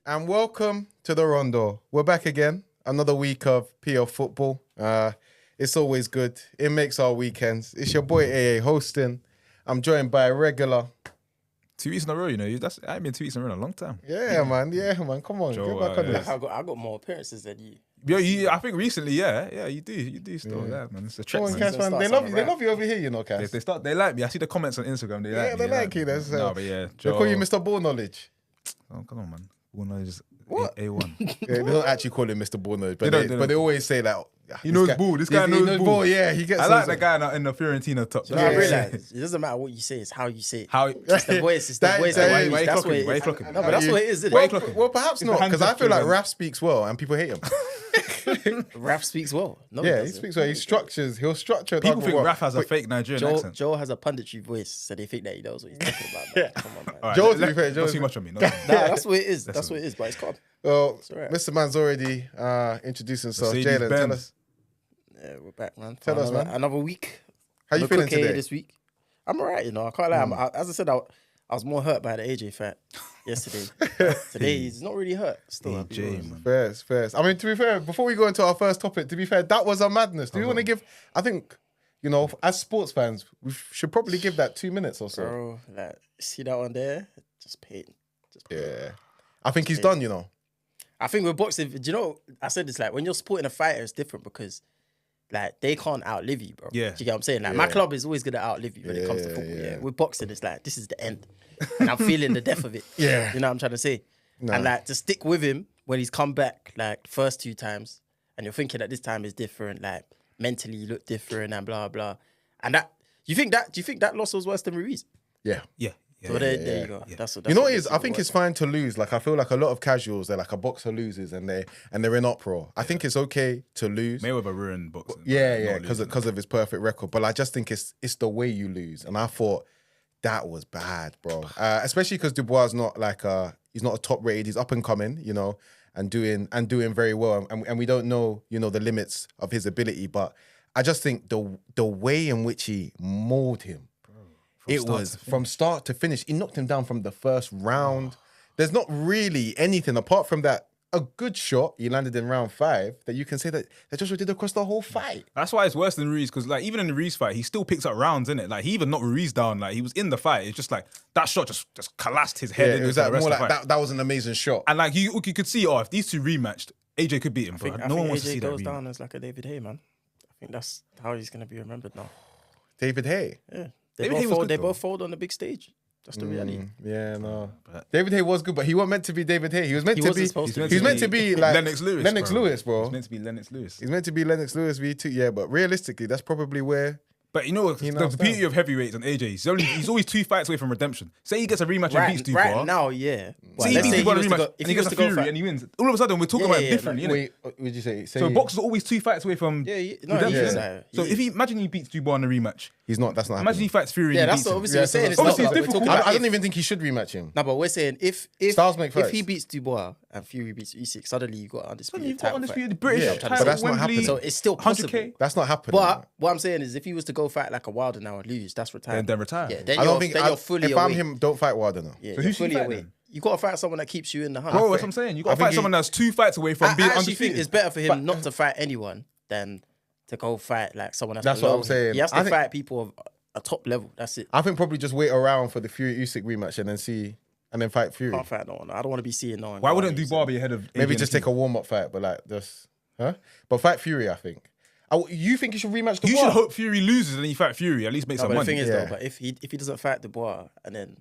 And welcome to the Rondo. We're back again. Another week of PL football. It's always good. It makes our weekends. It's your boy AA hosting. I'm joined by a regular. 2 weeks in a row, you know. I ain't been 2 weeks in a row in a long time. Yeah, man. Come on. Joe, get back on this. I got more appearances than you. Yeah, I think recently, yeah, you do still. Yeah, man, it's a Come trend. on, Man. Cass, man. They love you over here, you know, Cass. They like me. I see the comments on Instagram. They like you. That's, No, but yeah, they Joe. call you Mr. Ball Knowledge. Oh, come on, man. Ball knowledge is What? A1. Yeah, they don't actually call him Mr. Ball Knowledge, but They don't. they always say like, He knows ball. This guy knows ball. Yeah, he gets. I like the guy in the Fiorentina top. You know, I realize it doesn't matter what you say; it's how you say it. How? It's the voice. It's the That- voice. that- That why you that's what clocking? it Why you is. clocking? No, but that's what it is, isn't Why you it? clocking? Well, perhaps It's not, the hands because I up feel like to Raf speaks well and people hate him. Raf speaks well. No, Yeah, he doesn't. speaks well. He'll structure. People think well. Raf has a fake Nigerian accent. Joe has a punditry voice, so they think that he knows what he's talking about. Man. Come on, man. All right, Joe, to be fair, not too much on me. Nah, that's what it is. That's what it is. But it's calm. Well, all right. Mr. Man's already introduced himself. Mercedes Jalen, Benz. tell us. Yeah, we're back, man. Tell us, man. Another week. How you Look feeling okay today? this week? I'm alright, you know. I can't lie. As I said, I was more hurt by the AJ fight yesterday. Today he's not really hurt. Still, AJ, man. Fairs. I mean, to be fair, before we go into our first topic, to be fair, that was a madness. Do you want to give? I think, you know, as sports fans, we should probably give that 2 minutes or so. Bro, like, see that one there? Just pain. Yeah, I think he's done. You know. I think with boxing, do you know? I said this, like, when you're supporting a fighter, it's different because, like, they can't outlive you, bro. Yeah. Do you get what I'm saying? Like, my club is always gonna outlive you when it comes to football. Yeah. With boxing, it's like this is the end, and I'm feeling the death of it. Yeah. You know what I'm trying to say? No. And like to stick with him when he's come back, like first 2 times, and you're thinking that this time is different, like mentally you look different and blah blah. And that do you think that loss was worse than Ruiz? Yeah. Yeah. So there you go. Yeah. That's You know what what it is? I think it's fine to lose. Like, I feel like a lot of casuals, they're like a boxer loses and they're in uproar. I think it's okay to lose. Mayweather ruined boxing. Yeah, Not losing. because of his perfect record. But I just think it's the way you lose, and I thought that was bad, bro. Especially because Dubois is not like he's not a top rated. He's up and coming, you know, and doing very well. And we don't know, you know, the limits of his ability. But I just think the way in which he mauled him, from start to finish. He knocked him down from the first round. There's not really anything apart from that. A good shot he landed in round 5 that you can say that Joshua did across the whole fight. That's why it's worse than Ruiz, because like even in the Ruiz fight, he still picks up rounds, innit? Like he even knocked Ruiz down. Like he was in the fight. It's just like that shot just collapsed his head. Yeah, it into was the that rest more of the like fight. that was an amazing shot. And like you could see, if these two rematched, AJ could beat him. Bro. I No one think wants to AJ see that goes rematch. down as like a David Hay, man. I think that's how he's gonna be remembered now. David Hay. Yeah, David Hay was good, they though. both fold on the big stage. That's the reality. Yeah, no. But- David Hay was good, but he wasn't meant to be David Hay. He was meant He to wasn't be. supposed to be. He's meant to be like Lennox Lewis. Lennox Lewis, bro. He's meant to be Lennox Lewis. He's meant to be Lennox Lewis V2. Yeah, but realistically, that's probably where. But you know, now the beauty of heavyweights and AJ, he's always 2 fights away from redemption. Say he gets a rematch and beats Dubois. Right now, yeah. Say he beats Dubois in a rematch if and he gets a Fury and he wins. All of a sudden, we're talking about it differently, innit? Wait, what would you say? So boxers are always 2 fights away from redemption. yeah. So if he imagine he beats Dubois in a rematch, He's not. That's not. imagine he fights Fury Yeah, and he that's beats what him. obviously we're saying. Obviously, it's we're difficult. talking I about don't even think he should rematch him. No, but we're saying if Styles make fights. he beats Dubois and Fury beats Usyk, suddenly you got undisputed. You've got title undisputed fight. British Yeah, title, but that's not Wembley, happening. So it's still possible. 100K. That's not happening. But what I'm saying is, if he was to go fight like a Wilder now and lose, that's retirement. Then retire. Yeah, then I don't you're, think. then you're fully if away. I'm him, don't fight Wilder now. Yeah, So you're who should fully you fight away. then? You got to fight someone that keeps you in the hunt. Bro, that's what I'm saying. You got I to fight think someone that's 2 fights away from being I actually undefeated. think it's better for him not to fight anyone than to go fight like someone That's what below I'm him. saying. He has I to think- fight people of a top level. That's it. I think probably just wait around for the Fury Usyk rematch and then see, and then fight Fury. Can't fight no one. I don't want to be seeing no one. Why wouldn't Dubois be ahead of Maybe AJ just in take a warm up fight, but like just, But fight Fury, I think. You think you should rematch the You should hope Fury loses and then you fight Fury. At least make No, some but the money. thing is Yeah. though, but if he doesn't fight Dubois and then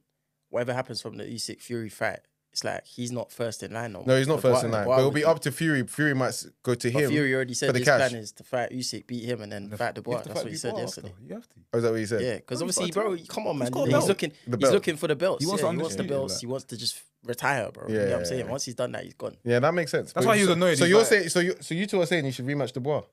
whatever happens from the Usyk Fury fight, it's like he's not first in line no more. No, he's not Dubois- first in line. Dubois But it'll would be up to Fury. Fury might go to But him. Fury already for said the his cash. plan is to fight Usyk, beat him, and then fight Dubois. That's what he said yesterday. You have to. Oh, is that what he said? Yeah, because Bro, he's obviously, got a bro, title. come on, man. got a He's belt. looking, The he's belt. looking for the belts. He wants yeah, to he wants the undisputed, belts. like- He wants to just retire, bro. You know what I'm saying? Yeah. Once he's done that, he's gone. Yeah, that makes sense. That's But why he was so- annoyed. So He's you're like- saying, so you two are saying he should rematch Dubois.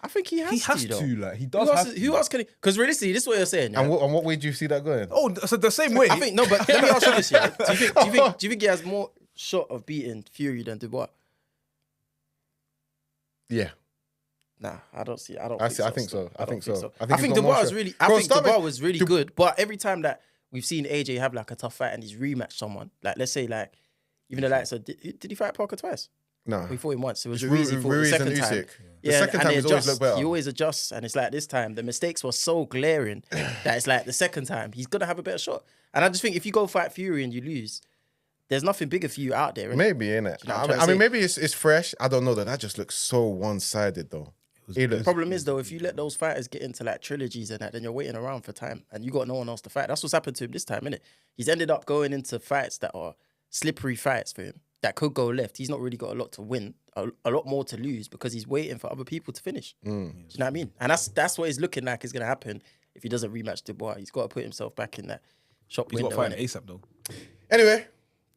I think he has He has though. to, like, he Who does else, have to. who else can he? Because realistically, this is what you're saying. Yeah? And what way do you see that going? Oh, so the same way. I think no, but let me ask you this: yeah? Do you think he has more shot of beating Fury than Dubois? Yeah, Nah, I don't see. I don't. I think see- so. I think so. I think so. I I think think he's got more Dubois was shot. really. Bro, I think stop Dubois it. was really good. But every time that we've seen AJ have like a tough fight and he's rematched someone, like let's say like Even the likes of did he fight Parker twice? No. We fought him once. It was It's Ruiz he fought the Ruiz and second time. Usyk. The second time he he's always looked better. He always adjusts, and it's like this time the mistakes were so glaring that it's like the second time he's gonna have a better shot. And I just think if you go fight Fury and you lose, there's nothing bigger for you out there. Maybe, innit? You know what I'm trying to I mean, say? maybe it's fresh. I don't know that. That just looks so one-sided, though. The problem is though, if you let those fighters get into like trilogies and that, then you're waiting around for time, and you got no one else to fight. That's what's happened to him this time, innit? He's ended up going into fights that are slippery fights for him that could go left. He's not really got a lot to win, a lot more to lose because he's waiting for other people to finish. Do you know what I mean? And that's what it's looking like is going to happen if he doesn't rematch Dubois. He's got to put himself back in that shop He's window. got to fight innit? ASAP though. Anyway,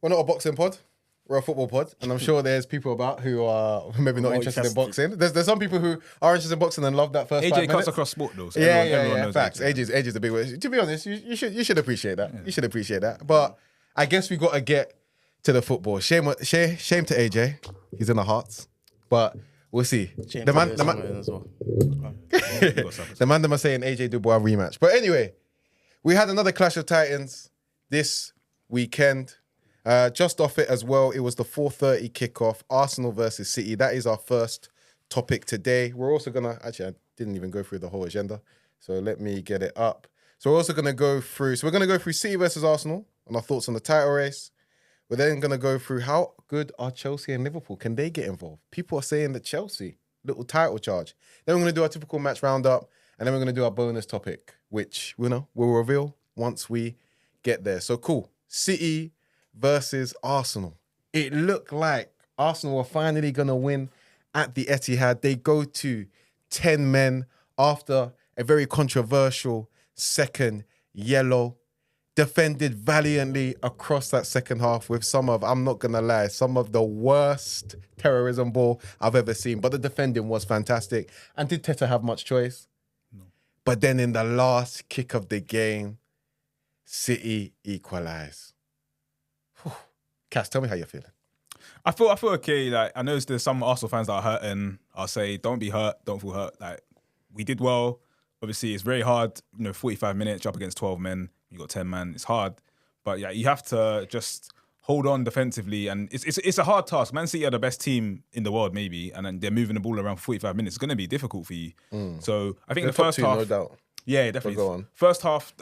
we're not a boxing pod. We're a football pod. And I'm sure there's people about who are maybe not interested in boxing. There's some people who are interested in boxing and love that first 5 AJ minutes. cuts across sport though. So Yeah, everyone knows facts. AJ. Age is the big word. To be honest, you should appreciate that. You should appreciate that. But I guess we got to get to the football. Shame to AJ. He's in the hearts. But we'll see. Shane The man, Taylor the man, somewhere as well. the man them are saying AJ Dubois rematch. But anyway, we had another Clash of Titans this weekend. Just off it as well, it was the 4:30 kickoff, Arsenal versus City. That is our first topic today. We're also going to, actually, I didn't even go through the whole agenda. So let me get it up. So we're also going to go through, City versus Arsenal and our thoughts on the title race. We're then going to go through how good are Chelsea and Liverpool? Can they get involved? People are saying that Chelsea, little title charge. Then we're going to do our typical match roundup, and then we're going to do our bonus topic, which we'll reveal once we get there. So cool. City versus Arsenal. It looked like Arsenal were finally going to win at the Etihad. They go to 10 men after a very controversial second yellow. Defended valiantly across that second half with I'm not going to lie, some of the worst terrorism ball I've ever seen. But the defending was fantastic. And did Teta have much choice? No. But then in the last kick of the game, City equalise. Cass, tell me how you're feeling. I feel okay. Like I know there's some Arsenal fans that are hurting. I'll say don't be hurt, don't feel hurt. Like we did well. Obviously, it's very hard. 45 minutes up against 12 men. You got 10 man. It's hard, but yeah, you have to just hold on defensively, and it's a hard task. Man City are the best team in the world, maybe, and then they're moving the ball around for 45 minutes. It's going to be difficult for you. So I think the first half, no doubt. Yeah, definitely. Go on. First half,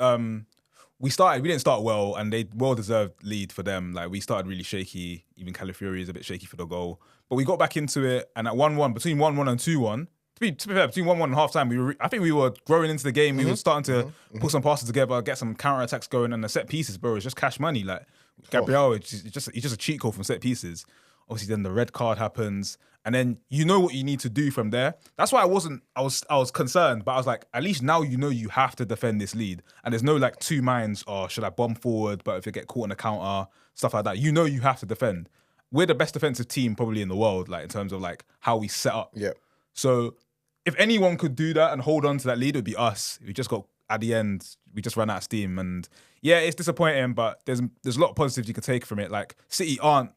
we didn't start well, and they well-deserved lead for them. Like, we started really shaky. Even Calafiori is a bit shaky for the goal. But we got back into it, and at 1-1, between 1-1 and 2-1, to be fair, between 1-1 and half-time, I think we were growing into the game. We were starting to put some passes together, get some counter-attacks going, and the set pieces, bro, it's just cash money. Like, Gabriel, he's just a cheat code from set pieces. Obviously, then the red card happens, and then you know what you need to do from there. That's why I was concerned, but I was like, at least now you know you have to defend this lead, and there's no like two minds, or should I bomb forward? But if you get caught in a counter, stuff like that, you know you have to defend. We're the best defensive team probably in the world, like in terms of like how we set up. Yeah. So if anyone could do that and hold on to that lead, it would be us. We just got at the end, we just ran out of steam, and yeah, it's disappointing, but there's a lot of positives you could take from it. Like City aren't,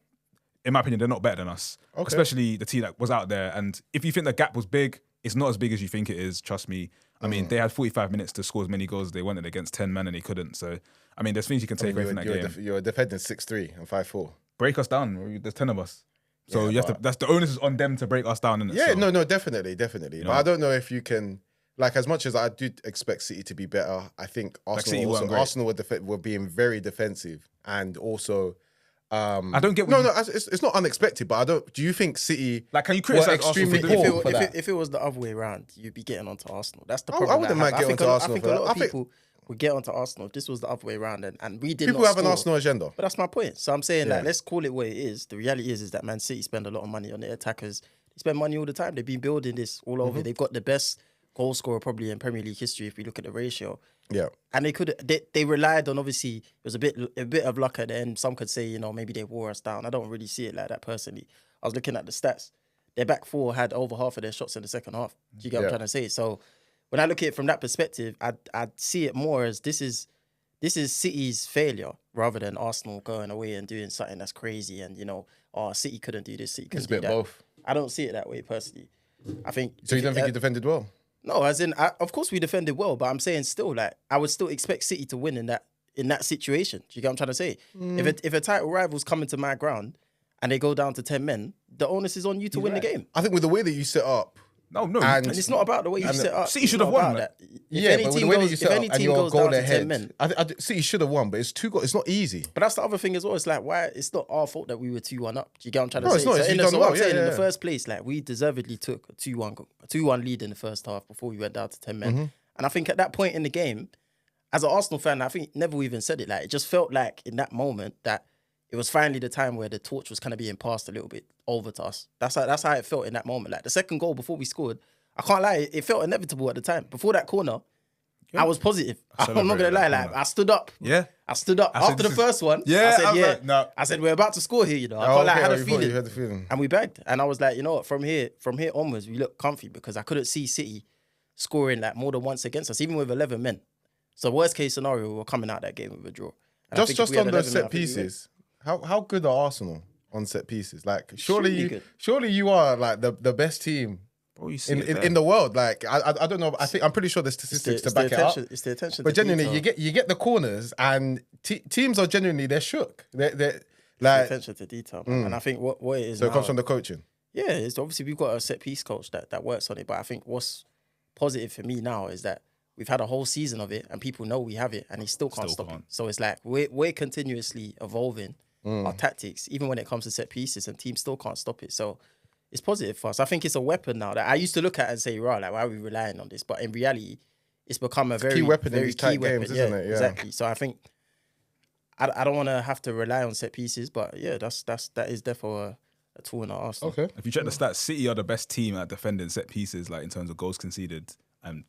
in my opinion, they're not better than us, especially the team that was out there. And if you think the gap was big, it's not as big as you think it is. Trust me. I mean, they had 45 minutes to score as many goals as they wanted against 10 men, and they couldn't. So, I mean, there's things you can take away from that game. You were defending 6-3 and 5-4. Break us down. There's 10 of us. So you have to. That's the onus is on them to break us down. Yeah, so, no, definitely. But I don't know if you can. Like, as much as I do expect City to be better, I think Arsenal were being very defensive, and also. I don't get. It's not unexpected, but I don't. Do you think City? Like, can you criticize extremely Arsenal poor if it was the other way around, you'd be getting onto Arsenal. That's the problem. I wouldn't mind getting onto Arsenal. I think a lot of people would get onto Arsenal if this was the other way around, and we did. People have an Arsenal agenda, but that's my point. So I'm saying like, let's call it what it is. The reality is that Man City spend a lot of money on their attackers. They spend money all the time. They've been building this all over. They've got the best goal scorer probably in Premier League history if we look at the ratio. Yeah, and they relied on, obviously it was a bit of luck at the end. Some could say maybe they wore us down. I don't really see it like that personally. I was looking at the stats. Their back four had over half of their shots in the second half. Do you get what I'm trying to say? So when I look at it from that perspective, I'd see it more as this is City's failure rather than Arsenal going away and doing something that's crazy and City couldn't do this, City couldn't do that. It's a bit both. I don't see it that way personally. I think. So you don't think you defended well? No, as in, of course we defended well, but I'm saying still, like, I would still expect City to win in that situation. Do you get what I'm trying to say? If a title rival's coming to my ground and they go down to 10 men, the onus is on you to win the game. I think with the way that you set up, No. And it's not about the way you set up. City should have won that. yeah, but with the way that you set up and you're a goal down to 10 ahead, men, City should have won, but it's 2 goals. It's not easy. but that's the other thing as well. It's like, why? It's not our fault that we were 2-1 up. Do you get what I'm trying to No, say? it's not. It's So, you done what well. I'm saying, Yeah, in the yeah. first place, like, we deservedly took a 2-1 lead in the first half before we went down to 10 men. Mm-hmm. And I think at that point in the game, as an Arsenal fan, I think Neville even said it. Like, it just felt like in that moment that it was finally the time where the torch was kind of being passed a little bit over to us. That's how it felt in that moment. Like the second goal before we scored, I can't lie, it felt inevitable at the time. Before that corner, I was positive. I'm not gonna lie, like I stood up. Yeah. I stood up after the first one. Yeah, I said, like, no. I said, we're about to score here, you know. I can't lie, I had a feeling. You had the feeling. And we bagged. And I was like, you know what, from here onwards, we look comfy because I couldn't see City scoring like more than once against us, even with 11 men. So worst case scenario, we were coming out that game with a draw. And I think if Just we had on 11 the men, I set think we win. pieces, how good are Arsenal on set pieces? Like, Extremely good. surely you are like the best team Bro, you see in the world. Like, I don't know. I'm pretty sure there's statistics to back it up. It's the attention. But to genuinely, detail. you get the corners, and teams are genuinely they're shook. They're It's the like, attention to detail, man. And I think what it is so it now, comes from the coaching. yeah, it's obviously we've got a set piece coach that works on it. But I think what's positive for me now is that we've had a whole season of it and people know we have it and he still can't stop it. So it's like we're continuously evolving our tactics, even when it comes to set pieces, and teams still can't stop it. So it's positive for us. I think it's a weapon now that I used to look at and say, right, like, why are we relying on this? But in reality, it's become a very key weapon in very these key tight weapon. games, isn't it? Yeah. Exactly. So I think I don't want to have to rely on set pieces, but yeah, that is therefore a tool in our arsenal. Okay. If you check the stats, City are the best team at defending set pieces, like in terms of goals conceded. And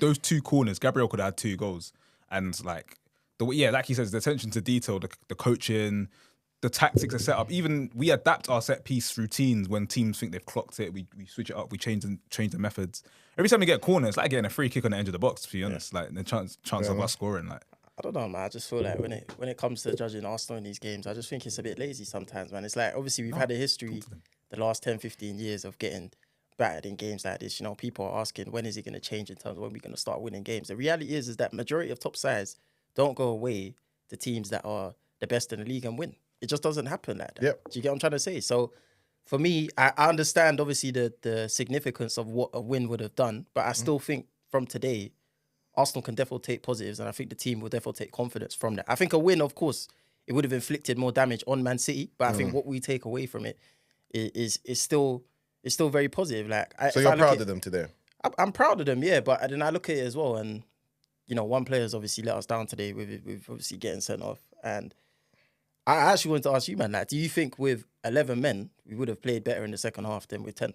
those 2 corners, Gabriel could have had 2 goals. And like like he says, the attention to detail, the coaching, the tactics are set up. Even we adapt our set piece routines when teams think they've clocked it. We switch it up. We change the methods. Every time we get a corner, it's like getting a free kick on the edge of the box. To be honest, like the chance of us scoring, like. I don't know, man. I just feel like when it comes to judging Arsenal in these games, I just think it's a bit lazy sometimes, man. It's like, obviously, we've had a history the last 10, 15 years of getting battered in games like this. You know, people are asking, when is it going to change in terms of when we're going to start winning games? The reality is that majority of top sides don't go away to teams that are the best in the league and win. It just doesn't happen like that. Yep. Do you get what I'm trying to say? So for me, I understand, obviously, the significance of what a win would have done, but I still think from today, Arsenal can definitely take positives, and I think the team will definitely take confidence from that. I think a win, of course, it would have inflicted more damage on Man City, but I think what we take away from it is still very positive. Like, So you're proud of them today? I'm proud of them, yeah. But then I look at it as well, and you know, one player's obviously let us down today with obviously getting sent off. And I actually wanted to ask you, man, like, do you think with 11 men we would have played better in the second half than with 10?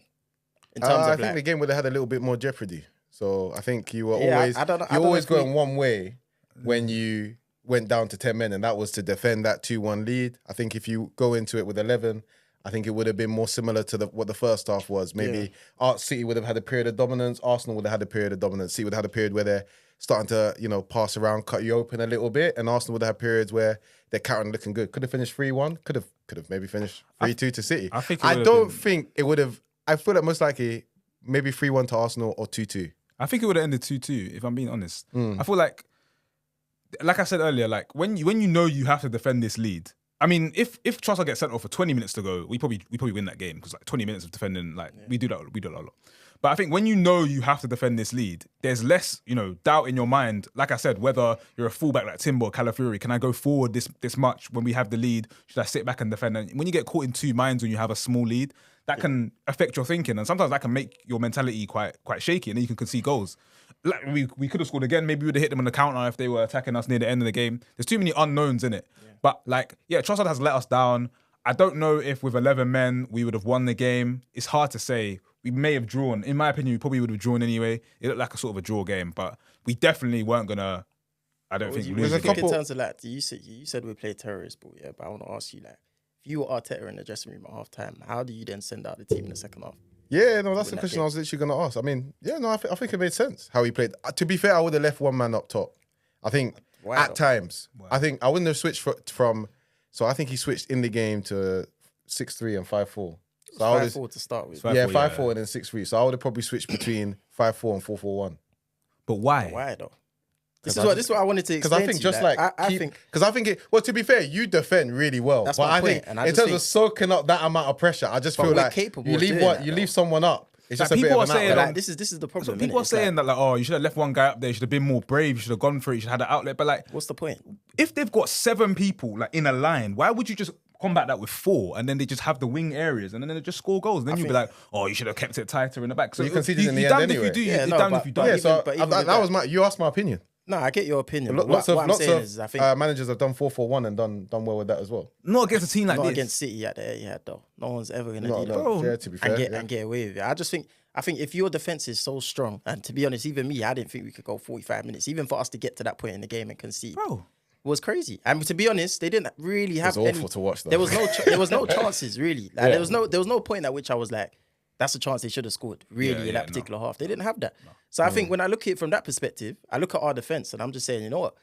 In terms I of think the game would have had a little bit more jeopardy. So I think you were Yeah, always I don't know you're always if we- going one way when you went down to 10 men, and that was to defend that 2-1 lead. I think if you go into it with 11, I think it would have been more similar to what the first half was. Maybe City would have had a period of dominance. Arsenal would have had a period of dominance. City would have had a period where they're starting to, pass around, cut you open a little bit, and Arsenal would have had periods where they're counting looking good. Could have finished 3-1. Could have maybe finished 3-2 to City. I think it I would have don't been- think it would have. I feel like most likely maybe 3-1 to Arsenal or 2-2. I think it would have ended 2-2, if I'm being honest. I feel like I said earlier, like when you know you have to defend this lead. I mean, if Trossard gets sent off for 20 minutes to go, we probably win that game, because like 20 minutes of defending, like we do that a lot. But I think when you know you have to defend this lead, there's less, doubt in your mind. Like I said, whether you're a fullback like Timber or Calafiori, can I go forward this much when we have the lead? Should I sit back and defend? And when you get caught in 2 minds when you have a small lead, that can affect your thinking, and sometimes that can make your mentality quite shaky, and then you can concede goals. Like we could have scored again. Maybe we would have hit them on the counter if they were attacking us near the end of the game. There's too many unknowns in it. Yeah. But Trossard has let us down. I don't know if with 11 men we would have won the game. It's hard to say. We may have drawn. In my opinion, we probably would have drawn anyway. It looked like a sort of a draw game, but we definitely weren't gonna. I don't think we lose the game. In terms of like, you said we played terrorist ball, yeah. But I want to ask you, like, if you were Arteta in the dressing room at half time, how do you then send out the team in the second half? Yeah, no, that's the question I was literally going to ask. I mean, I think it made sense how he played. To be fair, I would have left one man up top. I think times. Wow. I think I wouldn't have switched from. So I think he switched in the game to 6-3 and 5-4. So 5-4 to start with. 5-4 and then 6-3. So I would have probably switched between 5-4 and 4-4-1. But why? Why though? This is what I wanted to explain. Because I think just like I think because I think well, to be fair, you defend really well. That's but my I point, think and I in just terms think- of soaking up that amount of pressure, I just But feel we're like capable you of leave doing that, you though. leave someone up. It's just a bit people of are an saying, outlet. like, this is the problem. People innit? are It's saying like, that, like, oh, you should have left one guy up there. You should have been more brave. You should have gone for it. You should have had an outlet. But like, what's the point? if they've got 7 people like in a line, why would you just combat that with 4 and then they just have the wing areas and then they just score goals? Then you'd be like, oh, you should have kept it tighter in the back. So You conceded in the you're end damned anyway. if you do. Yeah, You're no, damned but- if you but don't. Yeah, even- so but even that with was that- you asked my opinion. No, I get your opinion. but Lots what I'm of saying is, I think managers have done 4-4-1 and done well with that as well. Not against a team like not this. against City at the Etihad though. No one's ever gonna No, do that. no, fair to be fair. and get away with it. I think if your defense is so strong, and to be honest, even me, I didn't think we could go 45 minutes, even for us to get to that point in the game and concede. Bro. It was crazy. And to be honest, they didn't really have It was awful any. to watch, though. There was no chances really. Like, Yeah. there was no point at which I was like, that's a chance they should have scored really in that particular half. They didn't have that. So I think when I look at it from that perspective, I look at our defense and I'm just saying, you know what?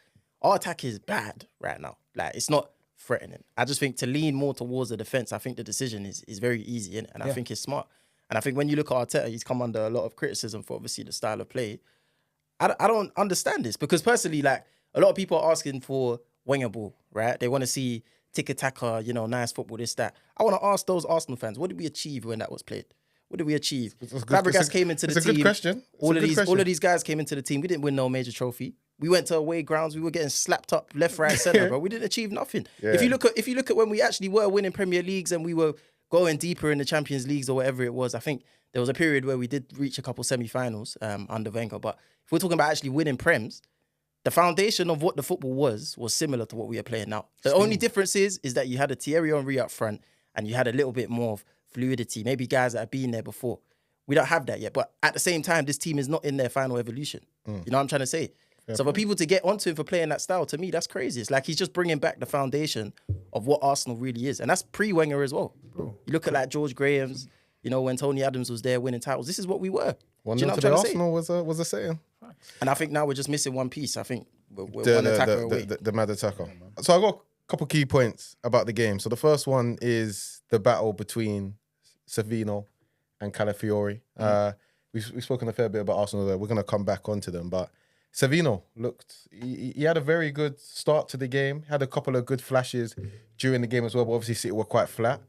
Our attack is bad right now. Like, it's not threatening. I just think to lean more towards the defense, I think the decision is very easy, innit? And I think it's smart. And I think when you look at Arteta, he's come under a lot of criticism for obviously the style of play. I don't understand this because personally, like, a lot of people are asking for winger ball, right? They want to see tiki-taka, nice football, this, that. I want to ask those Arsenal fans, what did we achieve when that was played? What did we achieve? Fabregas came into the team. It's a good question. All of these guys came into the team. We didn't win no major trophy. We went to away grounds. We were getting slapped up left, right, centre, bro. We didn't achieve nothing. Yeah. If you look at when we actually were winning Premier Leagues and we were going deeper in the Champions Leagues or whatever it was, I think there was a period where we did reach a couple semi-finals under Wenger. But if we're talking about actually winning Prems, the foundation of what the football was similar to what we are playing now. The only difference is that you had a Thierry Henry up front and you had a little bit more of fluidity. Maybe guys that have been there before. We don't have that yet. But at the same time, this team is not in their final evolution. You know what I'm trying to say? So for people to get onto him for playing that style, to me, that's crazy. It's like he's just bringing back the foundation of what Arsenal really is. And that's pre-Wenger as well. You look at like George Graham's, when Tony Adams was there winning titles. This is what we were. One Do you know to what the I'm trying to say? Arsenal was a saying. And I think now we're just missing one piece. I think we're one attacker away. The mad attacker. So I got a couple key points about the game. So the first one is the battle between Savino and Calafiori. We've spoken a fair bit about Arsenal there. We're going to come back onto them. But Savino he had a very good start to the game. Had a couple of good flashes during the game as well. But obviously City were quite flat.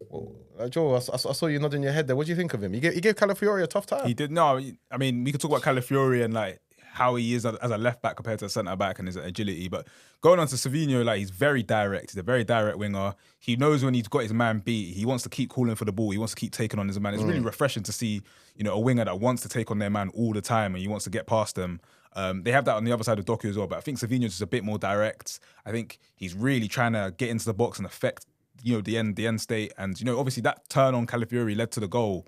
Well, Joe, I saw you nodding your head there. What do you think of him? He gave Calafiori a tough time. He did. No, I mean, we could talk about Calafiori and like how he is as a left back compared to a centre back and his agility. But going on to Savino, like, he's very direct. He's a very direct winger. He knows when he's got his man beat. He wants to keep calling for the ball. He wants to keep taking on his man. It's really refreshing to see, a winger that wants to take on their man all the time and he wants to get past them. They have that on the other side of Doku as well. But I think Savino's just a bit more direct. I think he's really trying to get into the box and affect the end state. And, obviously that turn on Calafiori led to the goal.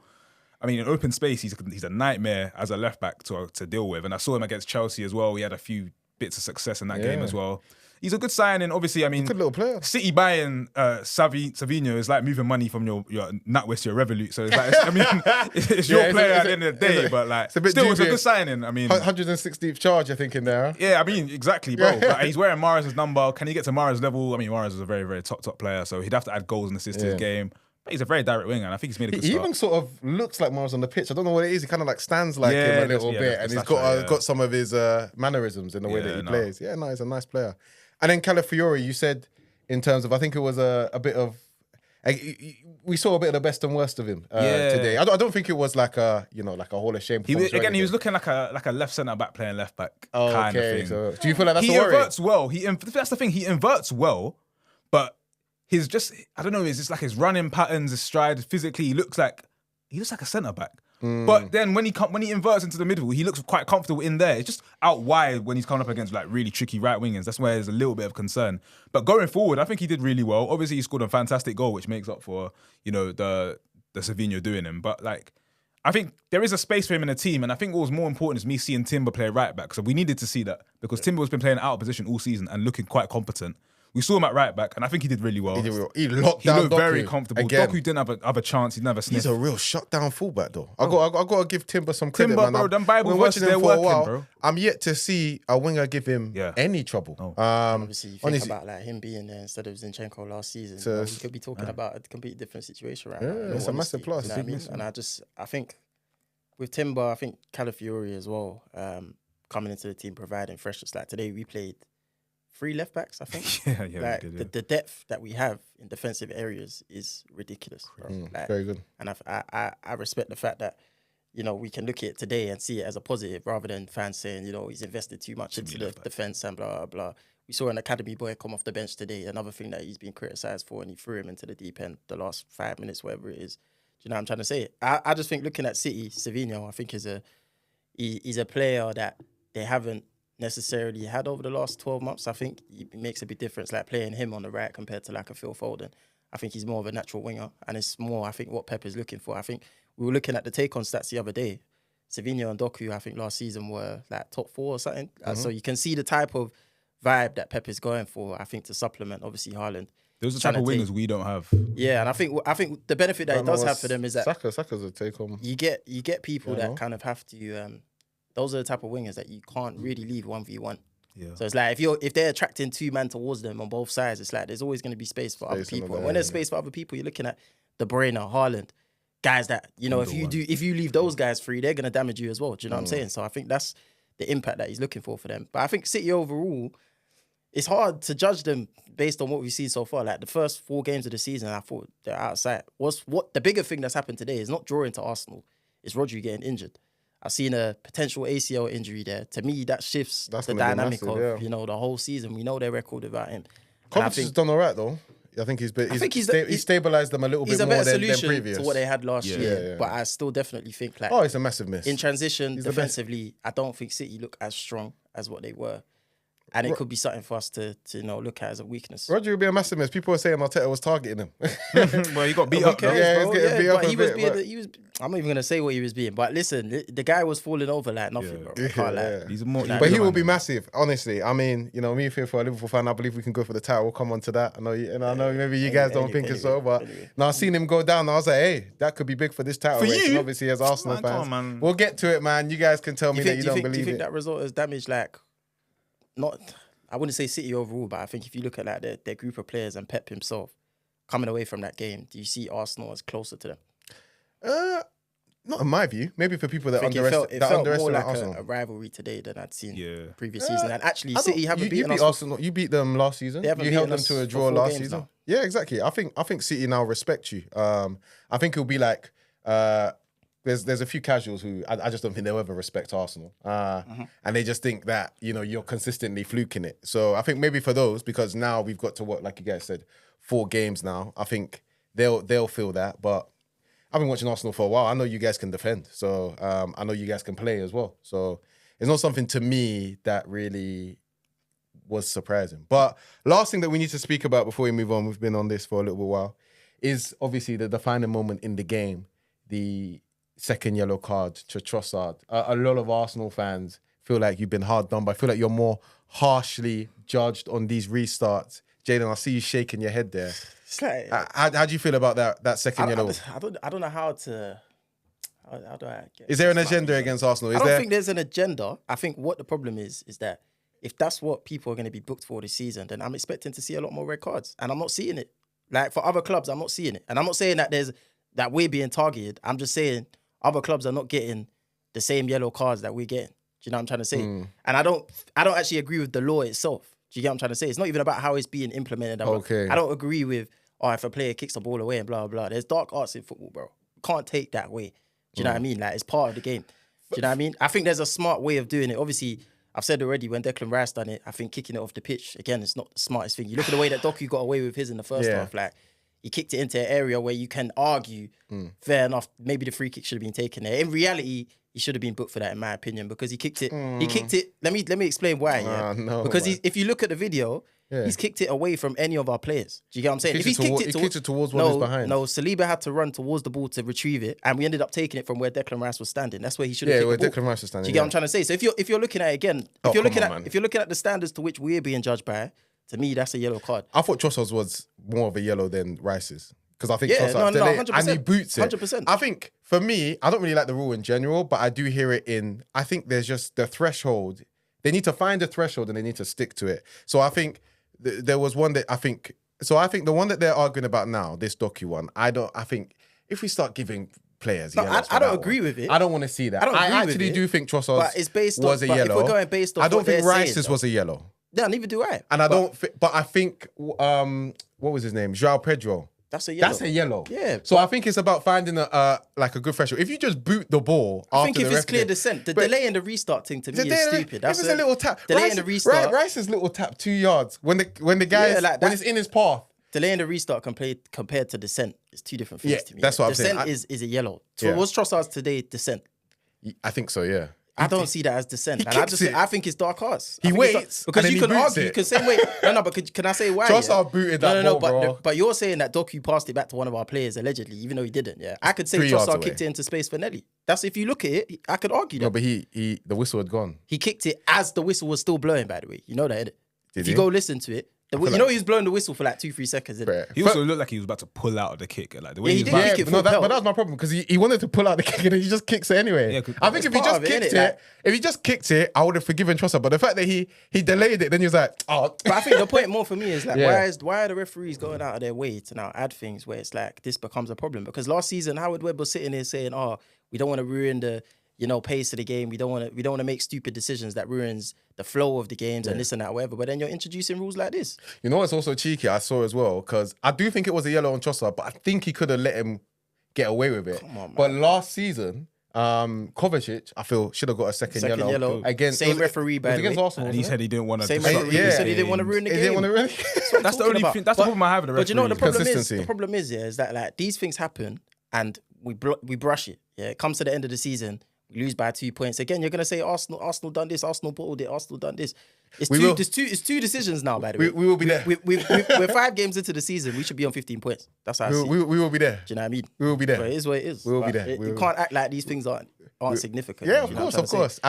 I mean, in open space, he's a nightmare as a left back to deal with. And I saw him against Chelsea as well. He had a few bits of success in that game as well. He's a good signing. Obviously, I mean, good little player. City buying Savino is like moving money from your NatWest to your Revolut. So it's like, it's your player at the end of the day. But like, it's a good signing. I mean, 160th charge, I think, in there. Huh? Yeah, I mean, exactly, bro. But he's wearing Mahrez's number. Can he get to Mahrez's level? I mean, Mahrez is a very, very top player. So he'd have to add goals and assists to his game. But he's a very direct winger, and I think he's made a good start. He even sort of looks like Mahrez on the pitch. I don't know what it is. He kind of like stands like him a little bit, and he's got some of his mannerisms in the way that he plays. Yeah, no, he's a nice player. And then Calafiori, you said in terms of, I think it was a bit of, we saw a bit of the best and worst of him today. I don't think it was like a Hall of Shame performance. He was looking like a left centre back playing left back kind of thing. So do you feel like that's he a worry? Inverts well. That's the thing. He inverts well, but he's just, I don't know. It's just like his running patterns, his stride, physically, he looks like a centre back. But then when he inverts into the middle, he looks quite comfortable in there. It's just out wide when he's coming up against like really tricky right wingers. That's where there's a little bit of concern. But going forward, I think he did really well. Obviously, he scored a fantastic goal, which makes up for the Savino doing him. But like, I think there is a space for him in the team, and I think what was more important is me seeing Timber play right back. So we needed to see that because Timber has been playing out of position all season and looking quite competent. We saw him at right back, and I think he did really well. He locked down looked Doku very comfortable. again. Doku didn't have a chance. He never sniffed. He's a real shutdown fullback, though. I got to give Timber some credit, Timber, man. bro, them Bible We're verses, watching him they're for a working, while. bro. I'm yet to see a winger give him any trouble. Obviously, you think about like him being there instead of Zinchenko last season. We could be talking about a completely different situation right now. It's a massive plus. You know what I mean? And I think with Timber, I think Calafiori as well. coming into the team, providing freshness. Like today, we played 3 left backs, I think. yeah, Like we did, the depth that we have in defensive areas is ridiculous. Bro. Like, Very good. and I respect the fact that, you know, we can look at it today and see it as a positive rather than fans saying, you know, he's invested too much into the defense and blah, blah, blah. We saw an academy boy come off the bench today, another thing that he's been criticised for, and he threw him into the deep end the last 5 minutes, whatever it is. Do you know what I'm trying to say? I just think looking at City, Savinho, I think he's a player that they haven't necessarily had over the last 12 months. I think it makes a big difference, like playing him on the right compared to like a Phil Foden. I think he's more of a natural winger, and it's more, I think, what Pep is looking for. I think we were looking at the take-on stats the other day. Savinho and Doku, I think last season were like top 4 or something. So you can see the type of vibe that Pep is going for, I think, to supplement, obviously, Haaland. Those are the type of wingers we don't have. Yeah, and I think the benefit that it does have for them is that Saka's a take-home. you get people that kind of have to... those are the type of wingers that you can't really leave 1v1. Yeah. So it's like if they're attracting 2 men towards them on both sides, it's like there's always going to be space for other people. And when there's space for other people, you're looking at De Bruyne, Haaland, guys that, you know, if you leave those guys free, they're going to damage you as well. Do you know what I'm saying? So I think that's the impact that he's looking for them. But I think City overall, it's hard to judge them based on what we've seen so far. Like the first 4 games of the season, I thought they're outside. What the bigger thing that's happened today is not drawing to Arsenal. It's Rodri getting injured. I've seen a potential ACL injury there. To me, that shifts the dynamic of you know, the whole season. We know their record without him. Kovacic has done all right though. I think he's stabilised them a little bit more than previous. He's a better solution to what they had last year. Yeah. But I still definitely think like... Oh, it's a massive miss. In transition, defensively, I don't think City look as strong as what they were. And it could be something for us to you know, look at as a weakness. Rodri would be a massive miss. People were saying Arteta was targeting him. Well, he got beat up. He's getting beat up a bit. He was. I'm not even gonna say what he was being, but listen, the guy was falling over like nothing, bro. I can't lie. He's more, but he will be massive, honestly. I mean, you know, me for a Liverpool fan, I believe we can go for the title. We'll come on to that. I know, maybe you guys don't think so, but now I've seen him go down. I was like, hey, that could be big for this title race. And obviously, as Arsenal fans, we'll get to it, man. You guys can tell me that you don't believe it. Do you think that result has damaged like not? I wouldn't say City overall, but I think if you look at like their group of players and Pep himself coming away from that game, do you see Arsenal as closer to them? Not in my view. Maybe for people that it felt more like Arsenal. a rivalry today than I'd seen previous season. And actually, City haven't beaten us. Arsenal. You beat them last season. You held them to a draw last season. Now. Yeah, exactly. I think City now respect you. I think it'll be like there's a few casuals who I just don't think they'll ever respect Arsenal. And they just think that, you know, you're consistently fluking it. So I think maybe for those, because now we've got to what, like you guys said, 4 games now, I think they'll feel that. But I've been watching Arsenal for a while. I know you guys can defend. So I know you guys can play as well. So it's not something to me that really was surprising. But last thing that we need to speak about before we move on, we've been on this for a little while, is obviously the defining moment in the game, the second yellow card to Trossard. A lot of Arsenal fans feel like you've been hard done by. I feel like you're more harshly judged on these restarts. Jalen, I see you shaking your head there. Like, how do you feel about that second yellow? I don't know how to... How do I get... Is there an agenda against Arsenal? I don't think there's an agenda. I think what the problem is that if that's what people are going to be booked for this season, then I'm expecting to see a lot more red cards. And I'm not seeing it. Like, for other clubs, I'm not seeing it. And I'm not saying that we're being targeted. I'm just saying other clubs are not getting the same yellow cards that we're getting. Do you know what I'm trying to say? And I don't actually agree with the law itself. Do you get what I'm trying to say? It's not even about how it's being implemented. Okay. I don't agree with, if a player kicks the ball away and blah, blah, blah. There's dark arts in football, bro. You can't take that away. Do you know what I mean? Like, it's part of the game. Do you know what I mean? I think there's a smart way of doing it. Obviously, I've said already, when Declan Rice done it, I think kicking it off the pitch, again, it's not the smartest thing. You look at the way that Doku got away with his in the first half, like, he kicked it into an area where you can argue, fair enough, maybe the free kick should have been taken there. In reality, he should have been booked for that, in my opinion, because he kicked it. He kicked it. Let me explain why. Because if you look at the video, he's kicked it away from any of our players. Do you get what I'm saying? He kicked it towards one who's behind. No, Saliba had to run towards the ball to retrieve it, and we ended up taking it from where Declan Rice was standing. That's where he should have kicked the ball. Declan Rice was standing. Do you get what I'm trying to say? So if you're looking at it again, if you're looking at the standards to which we're being judged by, to me that's a yellow card. I thought Trossard's was more of a yellow than Rice's. Because I think Trossard, 100%, and he boots it. 100%. I think, for me, I don't really like the rule in general, but I do hear it I think there's just the threshold. They need to find the threshold and they need to stick to it. So I think there was one that I think the one that they're arguing about now, this Doku one, I think if we start giving players. No, yellows I for don't that agree one. with it. I don't want to see that. I don't agree with actually it, do think Trossard's but it's based was a but yellow. if we're going based off I don't what think they're saying, Rice's though. was a yellow. Yeah, neither do I. And I think what was his name? João Pedro. That's a yellow. That's a yellow. Yeah. So I think it's about finding a good threshold. If you just boot the ball, I think after if the it's clear referee- descent, the But- delay and the restart thing to me is stupid. If That's it's a little tap, delay and the restart. Rice's little tap 2 yards when the guy Yeah, like when that- it's in his path. Delay and the restart compared to descent is two different things Yeah, to me. that's what I'm saying. Descent is a yellow. So Yeah. what's Trossard's today descent? I think so. Yeah. I don't see that as descent. he And kicks it. I think it's dark arts. He I think it's waits, because and you then can he boots argue. it. You can say wait. No, but can I say why? Trossard booted that No, ball, bro. but you're saying that Doku passed it back to one of our players allegedly, even though he didn't. Yeah, I could say 3 yards Trossard away. kicked it into space for Nelly. That's if you look at it, I could argue that. No, but the whistle had gone. He kicked it as the whistle was still blowing. By the way, you know that. Innit? If you he? go listen to it, he was blowing the whistle for like 2-3 seconds. Innit? Bruh. He also looked like he was about to pull out of the kick. Like the way Yeah, he he did was kick back. it But no, full pelt. but that was my problem because he wanted to pull out the kick and he just kicks it anyway. Yeah, I think if he part just of it, kicked innit? it, if he just kicked it, I would have forgiven Trossard. But the fact that he delayed it, then he was like, oh. But I think the point more for me is like, Yeah. why are the referees going out of their way to now add things where it's like this becomes a problem? Because last season, Howard Webb was sitting there saying, "Oh, we don't want to ruin the pace of the game. We don't want to make stupid decisions that ruins the flow of the games and this and that, whatever." But then you're introducing rules like this. You know what's also cheeky? I saw as well because I do think it was a yellow on Trossard, but I think he could have let him get away with it. Come on, man. But last season, Kovacic, I feel should have got a second yellow against Same referee, by the against way. Arsenal. And he wasn't said he didn't want to. Same disrupt referee. the He said he didn't want to games. ruin the it? He game. didn't want to really. That's the only thing. That's the problem I have with the But you know what the referees. problem is? Consistency. The problem is that like these things happen and we brush it. Yeah, it comes to the end of the season, we lose by 2 points. Again, you're gonna say Arsenal done this, Arsenal bottled it, Arsenal done this. It's two decisions now. By the way, we will be there. We're 5 games into the season. We should be on 15 points. That's how I see it. We will be there. Do you know what I mean? We will be there. But it is what it is. We will be Like, there. We You will. can't act like these things aren't significant. Yeah, Do of you know course, what I'm of trying to say?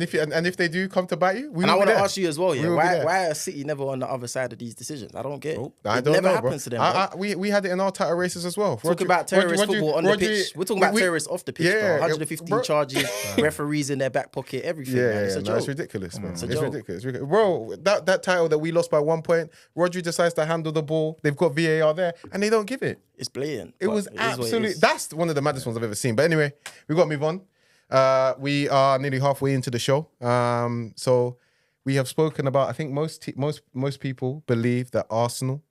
course. And if they do come to bite you, we And I will want be to there. ask you as well, We yeah, will be there. why are City never on the other side of these decisions? I don't get it. I It don't never know, happens to them. bro. We had it in our title races as well. Talking about terrorist football on the pitch. We're talking about terrorists off the pitch, bro. 115 bro. charges, referees in their back pocket, everything. Yeah, man. It's a joke. it's ridiculous, man. It's a joke. ridiculous. Bro, that title that we lost by 1 point, Rodri decides to handle the ball. They've got VAR there, and they don't give it. It's blatant. It but was is what it absolutely. is. That's one of the maddest ones I've ever seen. But anyway, we got to move on. We are nearly halfway into the show. So we have spoken about. I think most people believe that Arsenal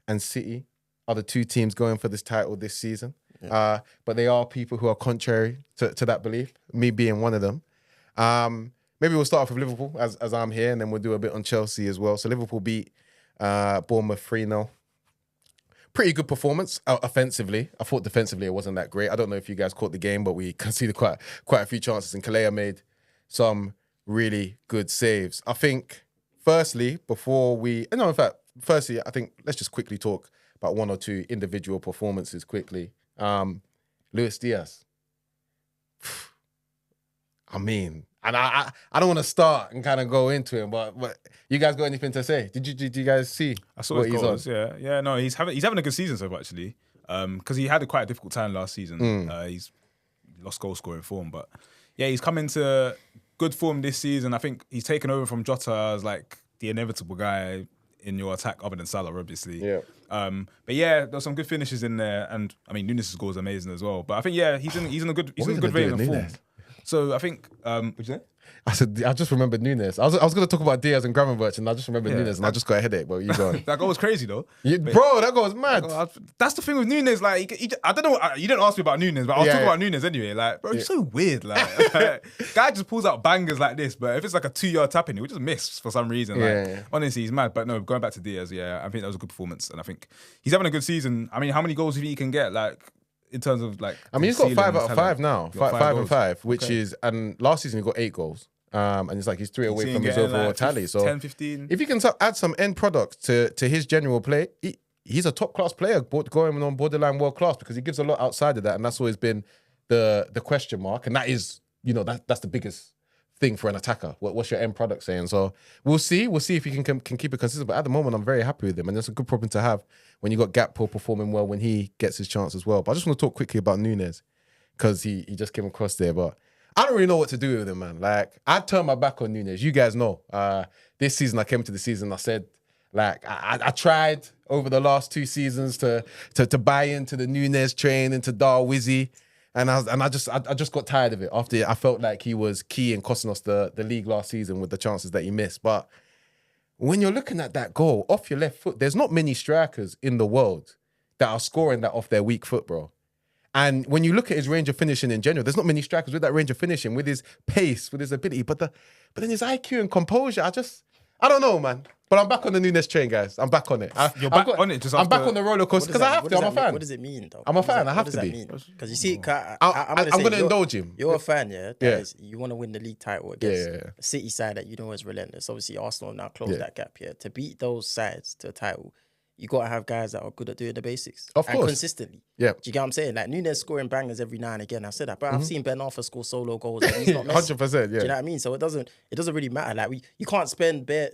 and City are the two teams going for this title this season. But there are people who are contrary to that belief. Me being one of them. Maybe we'll start off with Liverpool as I'm here, and then we'll do a bit on Chelsea as well. So Liverpool beat Bournemouth 3-0. Pretty good performance offensively. I thought defensively it wasn't that great. I don't know if you guys caught the game, but we conceded quite a few chances, and Kalea made some really good saves. I think, firstly, I think let's just quickly talk about one or two individual performances quickly. Luis Diaz. I mean, and I don't want to start and kind of go into him, but you guys got anything to say? Did you guys see? I saw what his he's goals. on? Yeah. No, he's having a good season so far actually. Because he had quite a difficult time last season. He's lost goal scoring form, but yeah, he's come into good form this season. I think he's taken over from Jota as like the inevitable guy in your attack, other than Salah, obviously. Yeah. But yeah, there's some good finishes in there, and I mean Nunes' goal is amazing as well. But I think he's in a good vein of form. So I think what'd you say? I said, I just remembered Nunes. I was going to talk about Diaz and Gravenberch, and I just remembered Nunes, and I just got a headache. But you go on. That goal was crazy though. Bro, that goal was mad. That's the thing with Nunes. Like, I don't know. You didn't ask me about Nunes, but I was talking about Nunes anyway. Like, bro, he's so weird. Like, guy just pulls out bangers like this, but if it's like a 2-yard tap in, he would just miss for some reason. Like, honestly, he's mad. But no, going back to Diaz, I think that was a good performance, and I think he's having a good season. I mean, how many goals do you think he can get? Like, in terms of like, I mean, he's got 5 out of 5 now. Got 5 and goals. 5, which is, and last season he got 8 goals. And it's like he's 3 away from his overall tally. So 10, 15. if you can add some end products to his general play, he's a top class player, going on borderline world class, because he gives a lot outside of that, and that's always been the question mark. And that is, that's the biggest thing for an attacker. What's your end product saying? So we'll see if he can keep it consistent. But at the moment, I'm very happy with him, and that's a good problem to have when you got Gakpo performing well when he gets his chance as well. But I just want to talk quickly about Nunes, because he just came across there, but I don't really know what to do with him, man. Like, I turned my back on Nunes. You guys know. This season, I came to the season, I said, like, I tried over the last 2 seasons to buy into the Nunes train, into Darwizzy. And I just got tired of it after I felt like he was key in costing us the league last season with the chances that he missed. But when you're looking at that goal off your left foot, there's not many strikers in the world that are scoring that off their weak foot, bro. And when you look at his range of finishing in general, there's not many strikers with that range of finishing, with his pace, with his ability. But then his IQ and composure, I don't know, man. But I'm back on the Nunes train, guys. I'm back on it. You're back on it. I'm back on the roller coaster because I have to. I'm a fan. What does it mean, though? I'm a fan. I have to be. Because you see, I'm going to indulge him. You're a fan, yeah? Yeah. You want to win the league title against Yeah. a City side that you know is relentless. Obviously, Arsenal now closed that gap, yeah? To beat those sides to a title, you got to have guys that are good at doing the basics. Of and course. consistently. Yeah. Do you get what I'm saying? Like, Nunes scoring bangers every now and again. I've said that. But I've seen Ben Arthur score solo goals. And he's not missing. 100%, yeah. Do you know what I mean? So it doesn't really matter. Like, you can't spend bare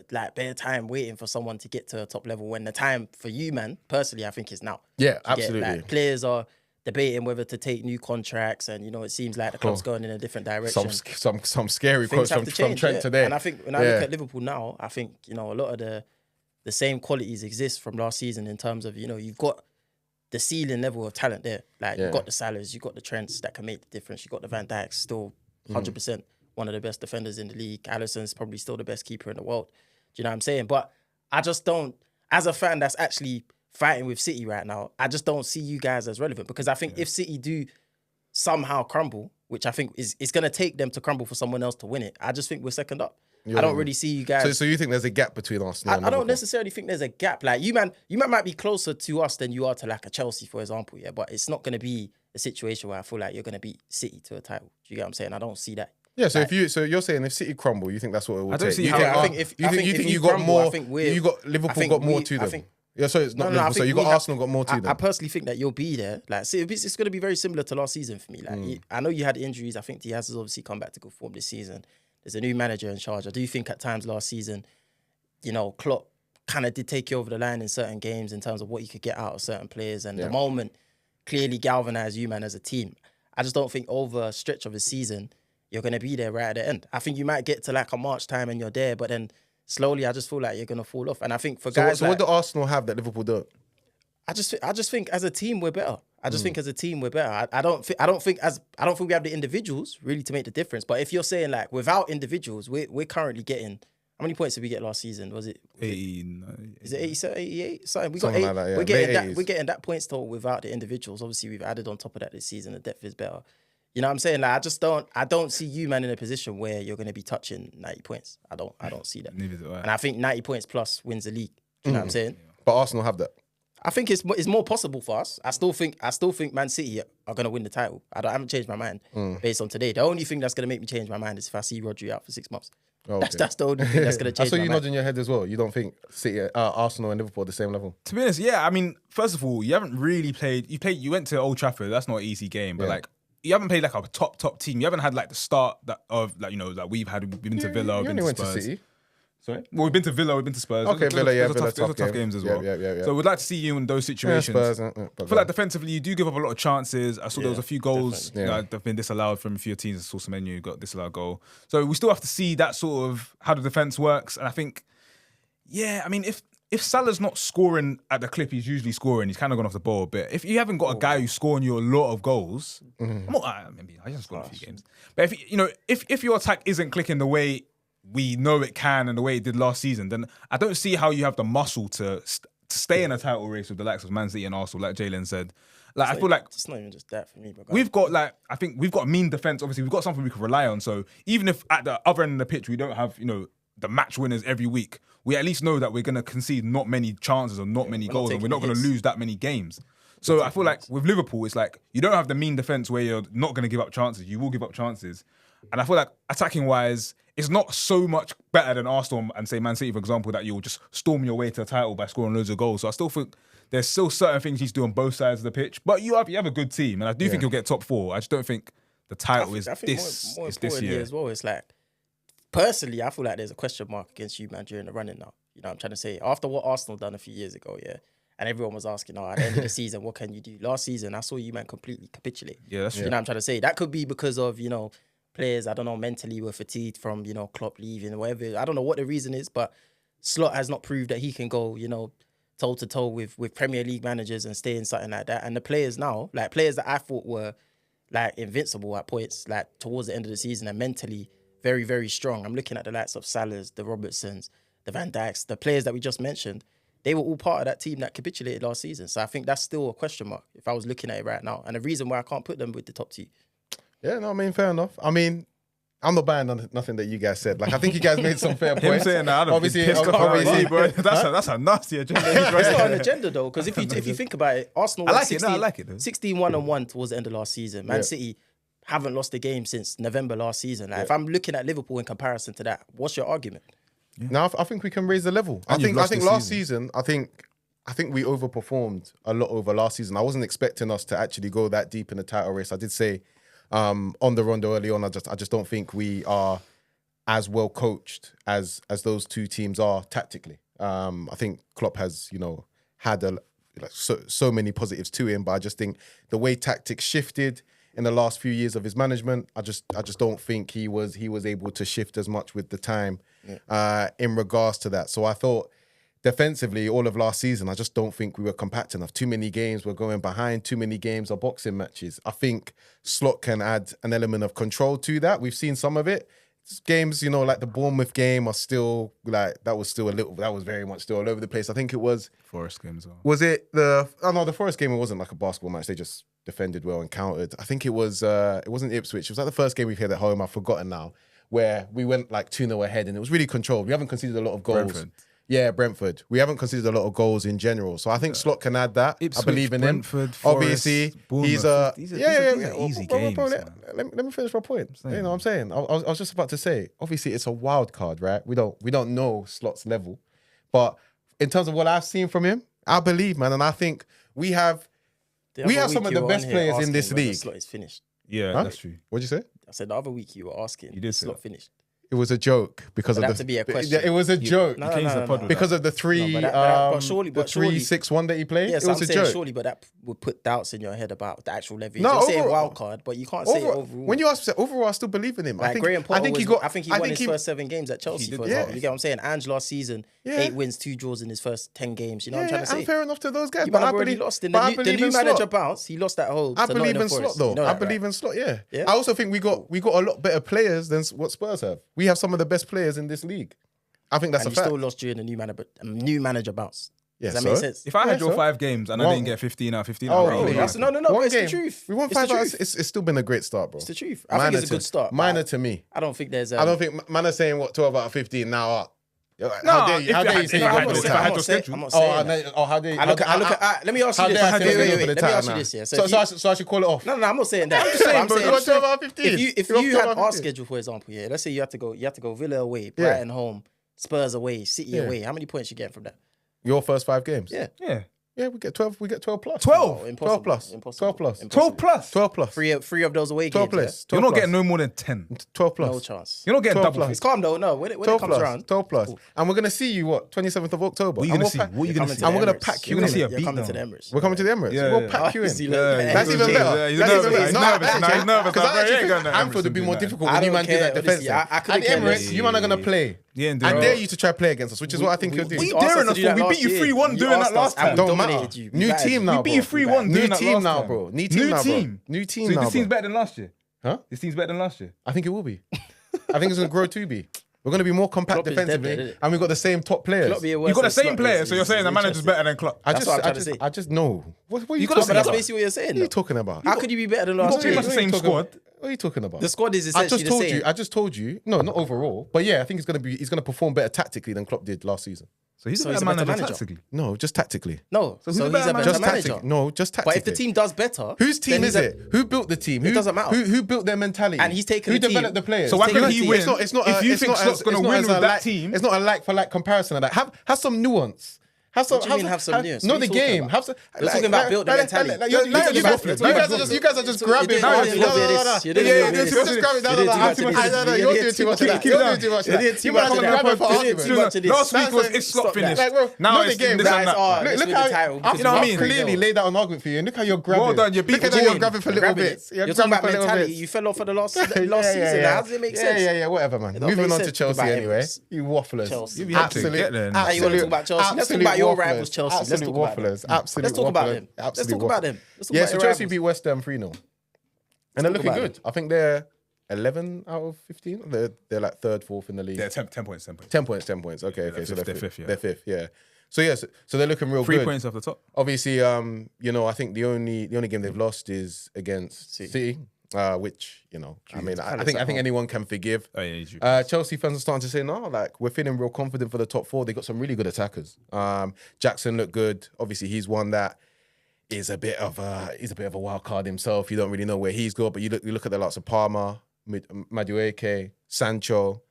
time waiting for someone to get to a top level when the time for you, man, personally, I think is now. Yeah, absolutely. Players are debating whether to take new contracts, and it seems like the club's going in a different direction. Some scary quotes from Trent today. And I think when I look at Liverpool now, I think a lot of the same qualities exist from last season in terms of you've got the ceiling level of talent there. Like you've got the Salahs, you've got the Trents that can make the difference. You've got the Van Dijks, still 100% one of the best defenders in the league. Alisson's probably still the best keeper in the world. Do you know what I'm saying? But I just don't, as a fan that's actually fighting with City right now, I just don't see you guys as relevant because I think if City do somehow crumble, which I think is going to take them to crumble for someone else to win it, I just think we're second up. I don't really see you guys. So you think there's a gap between Arsenal and I don't necessarily think there's a gap. Like you might be closer to us than you are to like a Chelsea, for example, yeah. But it's not going to be a situation where I feel like you're going to beat City to a title. Do you get what I'm saying? I don't see that. Yeah. So you're saying if City crumble, you think that's what it will take? don't see how. I think if you got more. You got Liverpool got more to them. Yeah, so it's not Liverpool. So you got Arsenal got more to them. I personally think that you'll be there. Like, see, it's going to be very similar to last season for me. Like, I know you had injuries. I think Diaz has obviously come back to good form this season. There's a new manager in charge. I do think at times last season, Klopp kind of did take you over the line in certain games in terms of what you could get out of certain players. And the moment clearly galvanized you, man, as a team. I just don't think over a stretch of a season, you're going to be there right at the end. I think you might get to like a March time and you're there, but then slowly I just feel like you're going to fall off. And I think for guys what do Arsenal have that Liverpool don't? I just think as a team we're better. I don't think we have the individuals really to make the difference. But if you're saying like without individuals, we're currently getting, how many points did we get last season? Was it 89? Is it 87, 88? Something. We got Something 8. like that, yeah. We're getting that points total without the individuals. Obviously, we've added on top of that this season. The depth is better. You know what I'm saying? Like I don't see you, man, in a position where you're going to be touching 90 points. I don't see that. Neither do I. And I think 90 points plus wins the league. Do you know what I'm saying? But Arsenal have that. I think it's more possible for us. I still think Man City are going to win the title. I haven't changed my mind based on today. The only thing that's going to make me change my mind is if I see Rodri out for 6 months. Oh, okay. That's the only thing that's going to change I saw my you mind. nodding your head as well. You don't think City, Arsenal and Liverpool are the same level? To be honest, yeah. I mean, first of all, you haven't really played. You went to Old Trafford. That's not an easy game, but like you haven't played like a top team. You haven't had like the start that we've had. We've been to Villa. We've been to Spurs. To City. Sorry? Well, we've been to Villa, we've been to Spurs. Okay, Villa, yeah, Those are tough games as well. So we'd like to see you in those situations. Spurs, I feel like defensively, you do give up a lot of chances. I saw there was a few goals that have been disallowed from a few teams. I saw Semenyo got disallowed goal. So we still have to see that sort of how the defense works. And I think, I mean, if Salah's not scoring at the clip he's usually scoring, he's kind of gone off the ball a bit. If you haven't got a guy who's scoring you a lot of goals, maybe I just scored a few games. But if your attack isn't clicking the way we know it can and the way it did last season, then I don't see how you have the muscle to stay in a title race with the likes of Man City and Arsenal, like Jalen said. Like I feel like it's not even just that for me. But we've got I think we've got a mean defense. Obviously, we've got something we can rely on. So even if at the other end of the pitch we don't have the match winners every week, we at least know that we're going to concede not many chances or not many goals, and we're not going to lose that many games. So I feel like with Liverpool, it's like you don't have the mean defense where you're not going to give up chances. You will give up chances. And I feel like attacking-wise, it's not so much better than Arsenal and say Man City, for example, that you'll just storm your way to a title by scoring loads of goals. So I still think there's still certain things he's doing on both sides of the pitch. But you have a good team, and I do think you'll get top 4. I just don't think the title is this year as well. It's like, personally, I feel like there's a question mark against you, man, during the running now. You know what I'm trying to say? After what Arsenal done a few years ago, and everyone was asking, at the end of the season, what can you do? Last season, I saw you, man, completely capitulate. Yeah, that's true. You know what I'm trying to say? That could be because of, players, I don't know, mentally were fatigued from, Klopp leaving or whatever. I don't know what the reason is, but Slot has not proved that he can go, toe-to-toe with Premier League managers and stay in something like that. And the players now, like players that I thought were like invincible at points, like towards the end of the season, and mentally very, very strong. I'm looking at the likes of Salahs, the Robertsons, the Van Dijks, the players that we just mentioned. They were all part of that team that capitulated last season. So I think that's still a question mark if I was looking at it right now. And the reason why I can't put them with the top two. Yeah, no, I mean, fair enough. I mean, I'm not buying nothing that you guys said. Like, I think you guys made some fair Him points. saying that, I'd have Obviously- been pissed off obviously- already, bro. That's a nasty agenda. he's It's running. not an agenda though, because if you think about it, Arsenal I won like it, no, I like it, though. 16-1-1 towards the end of last season. Man City haven't lost a game since November last season. Like, if I'm looking at Liverpool in comparison to that, what's your argument? Now I think we can raise the level. I And you've think lost this last season, I think we overperformed a lot over last season. I wasn't expecting us to actually go that deep in the title race. I did say on the Rondo early on, I just don't think we are as well coached as those two teams are tactically. I think Klopp has, had so many positives to him, but I just think the way tactics shifted in the last few years of his management, I just don't think he was able to shift as much with the time in regards to that. So I thought defensively, all of last season, I just don't think we were compact enough. Too many games were going behind, too many games are boxing matches. I think Slot can add an element of control to that. We've seen some of it. Games, like the Bournemouth game are still that was very much still all over the place. I think it was Forest game as well. Was it the Forest game? It wasn't like a basketball match. They just defended well and countered. I think it wasn't Ipswich. It was like the first game we've had at home. I've forgotten now, where we went like 2-0 ahead and it was really controlled. We haven't conceded a lot of goals. Brentford. Yeah, Brentford. We haven't conceded a lot of goals in general. So I think Slot can add that. Ipswich, I believe in Brentford, him. Forest, Obviously, Bournemouth. he's These are easy games, bro, man. let me finish my point. You know what I'm saying? I was just about to say, obviously it's a wild card, right? We don't know Slot's level. But in terms of what I've seen from him, I believe, man, and I think we have some of the best players in this league. Slot is finished. Yeah, Huh? that's true. What'd you say? I said the other week you were asking. You did say Slot that. finished. It was a joke because But of that the. to be a question. It was a joke No, came to the pod with because of the three. No, but surely- the 3-6-1 that he played. Yes, it was I'm a saying joke. surely, but that would put doubts in your head about the actual leverage. No, You're saying overall- wild card, but you can't say it overall. When you ask overall, I still believe in him. Like I think Graham Potter, I think he won his first 7 games at Chelsea, did, for yeah. example. You get what I'm saying? Ange last season, Yeah. 8 wins, 2 draws in his first 10 games. You know what I'm trying to say? and fair enough to those guys. You but might I have already believe, lost in but I the believe new in manager Slot. bounce. He lost that whole. I to believe Nottingham in Slot Forest. though. You know I that, believe right? in Slot. Yeah. Yeah. I also think we got a lot better players than what Spurs have. We have some of the best players in this league. I think that's And a you fact. still lost during the new manager bounce. Yeah, Does that make sense? If I had Yeah, your so? 5 games and I One- didn't get 15 out of 15, Oh, I'd be really? really That's- happy. no, One but it's game. the truth. We won It's 5 the out. truth. It's still been a great start, bro. It's the truth. I think it's a good start. Minor to me. I don't think there's. I don't think man are saying what 12 out of 15 now. No, How dare you? if How I dare had- you say if you I got had no your- if I time? had your schedule. I'm not Oh, saying that. how dare you? I look at. Let me ask you How this. dare I say Wait, you wait, for wait. the Let me title ask you now? this. Yeah. So I should call it off. No, I'm not saying that. I'm saying, bro, saying, you got 12 out of 15. If You got you 12 had out of our 15. schedule, for example, yeah, let's say you have to go Villa away, Yeah. Brighton home, Spurs away, City Yeah. away. How many points you getting from that? Your first 5 games. Yeah. Yeah. Yeah, we get 12. We get 12 plus. 12? Oh, impossible. 12 plus. Impossible. 12 plus. Impossible. 12 plus? 12 plus. Three of those away 12 games. plus. You're 12 not plus. getting no more than 10. 12 Yeah? plus. No chance. You're not getting 12 double plus. It's calm though. No, when it 12 comes plus. around, 12 plus. And we're gonna see you 27th of October. What are you And going to we'll see? pack- What are you going to coming see? I'm gonna the pack Emirates. you in. see a You're coming to the beatdown. Emirates. We're coming to the Emirates. Yeah, We'll yeah. pack you in. That's That's even Yeah, better. he's That's nervous. even better. He's No, nervous. actually, Now he's nervous. because Like, bro, I you ain't actually going think to Anfield would be Emirates more and do difficult that. when you I man don't do that care. defense. Honestly, I couldn't At care Emirates, less. you man are gonna play. Yeah, and I do dare it. you to try play against us, which is what I think you'll do. we asked daring to us do for? that We last beat you year. 3-1 You doing that asked us last and time. we Don't matter. dominated you. New battered team you. now, We beat bro. you 3-1 New doing that team last now, time. bro. New team now, bro. New team So now, this team's bro. better than last year? Huh? This team's better than last year? I think it will be. I think it's going to grow to be. We're going to be more compact Klopp is dead defensively, there, isn't it? and we've got the same top players. Klopp be a You worse got the than same Slot player, is- so you're saying the is manager's interesting. better than Klopp. That's what I'm trying to say. I just know. What are you You got talking the But that's about? basically what you're saying. What are you though. talking about? How could you be better than got last pretty year? much the same squad. What are you talking about? The squad is I essentially just the told same. you. I just told you. No, not overall, but yeah, I think he's gonna perform better tactically than Klopp did last season. So he's So a he's better a better manager manager. tactically. No, just tactically. No, who's so the he's better a better Just manager. tactically. No, just tactically. But if the team does better, Whose team then is he's a- it? Who built the team? It doesn't matter. Who built their mentality? And he's taken Who the team. developed the players? So why Taking couldn't the he team. win? It's not. If you it's think not Slot's as- going it's to not win as with a that like- team, It's not a like for like comparison of that. Have some nuance. Have some. What do you mean have some nuance? No, What the are you talking game. about? Have some. You're talking about build the mentality. You You're talking about- guys are just grabbing. You're doing too much of this. You're doing too much of this. You're just grabbing. You're doing too much of this. You're doing too much of that. You're doing too much of You're doing that. too You much man of are that. grabbing for You're doing argument. too much of this. Last week was That's it's Slot stop that. finished. Like, bro, Now know it's the game. this and Guys that. are- let's Look win how the title because you know what I I've mean? clearly laid out an argument for you, and look how you're grabbing. Well done, you're Look beating how you're Jalen. grabbing for little bits. You're talking about grabbing for little mentality. bits. You fell off for the last season. How does it make sense? Yeah, whatever, man. don't Moving make on to sense Chelsea about anyway. Emirates. You wafflers. Chelsea. You have to get there now. Now you want to talk about Chelsea? Let's talk about your rivals, Chelsea. Let's Absolute talk about them. wafflers. Absolute Let's talk about wafflers. them. Let's Absolute talk about wafflers. them. Let's talk Yeah, about so your Chelsea rivals. beat West Ham 3-0. And they're looking good. I think they're 11 out of 15. They're like third, fourth in the league. They're 10 points. 10 points. Okay. So they're fifth, yeah. They're fifth, yeah. So yes, so they're looking real 3 good. 3 points off the top. Obviously, I think the only game they've lost is against City, which I think anyone can forgive. Oh yeah, Chelsea fans are starting to say no, like we're feeling real confident for the top 4. They got some really good attackers. Jackson looked good. Obviously, he's one that is a bit of a wild card himself. You don't really know where he's going, but you look at the likes of Palmer, Madueke, Sancho.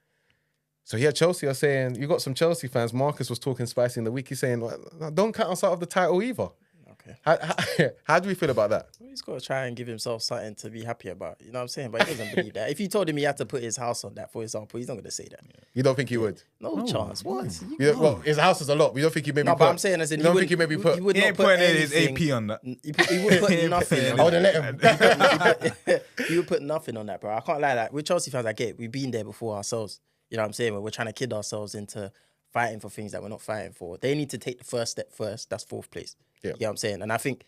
So yeah, Chelsea are saying, you got some Chelsea fans. Marcus was talking spicy in the week. He's saying, well, don't count us out of the title either. Okay. How do we feel about that? Well, he's got to try and give himself something to be happy about. You know what I'm saying? But he doesn't believe that. If you told him he had to put his house on that, for example, he's not going to say that. You don't think he would? No chance. What? Well, his house is a lot. We don't think he maybe No, but I'm saying as in you don't think he maybe put... He would He not ain't put putting his anything. AP on that. He would put nothing. I would have let him. He would put nothing on that, bro. I can't lie. Like, we're Chelsea fans, I get it. We've been there before ourselves. You know what I'm saying? Where we're trying to kid ourselves into fighting for things that we're not fighting for. They need to take the first step first. That's 4th place. Yeah. You know what I'm saying? And I think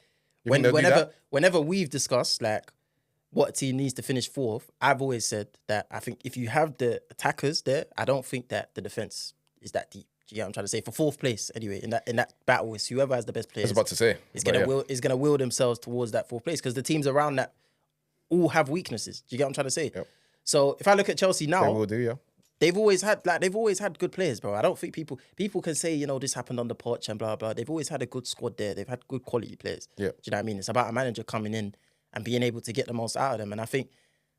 think they'll do that? whenever we've discussed like what team needs to finish 4th, I've always said that I think if you have the attackers there, I don't think that the defense is that deep. Do you get what I'm trying to say? For 4th place, anyway, in that battle, it's whoever has the best players. I was about to say. Is gonna will themselves towards that 4th place because the teams around that all have weaknesses. Do you get what I'm trying to say? Yep. So if I look at Chelsea now, They will do, yeah. they've always had good players, bro. I don't think people can say, this happened on the Poch and blah, blah. They've always had a good squad there. They've had good quality players. Yeah. Do you know what I mean? It's about a manager coming in and being able to get the most out of them. And I think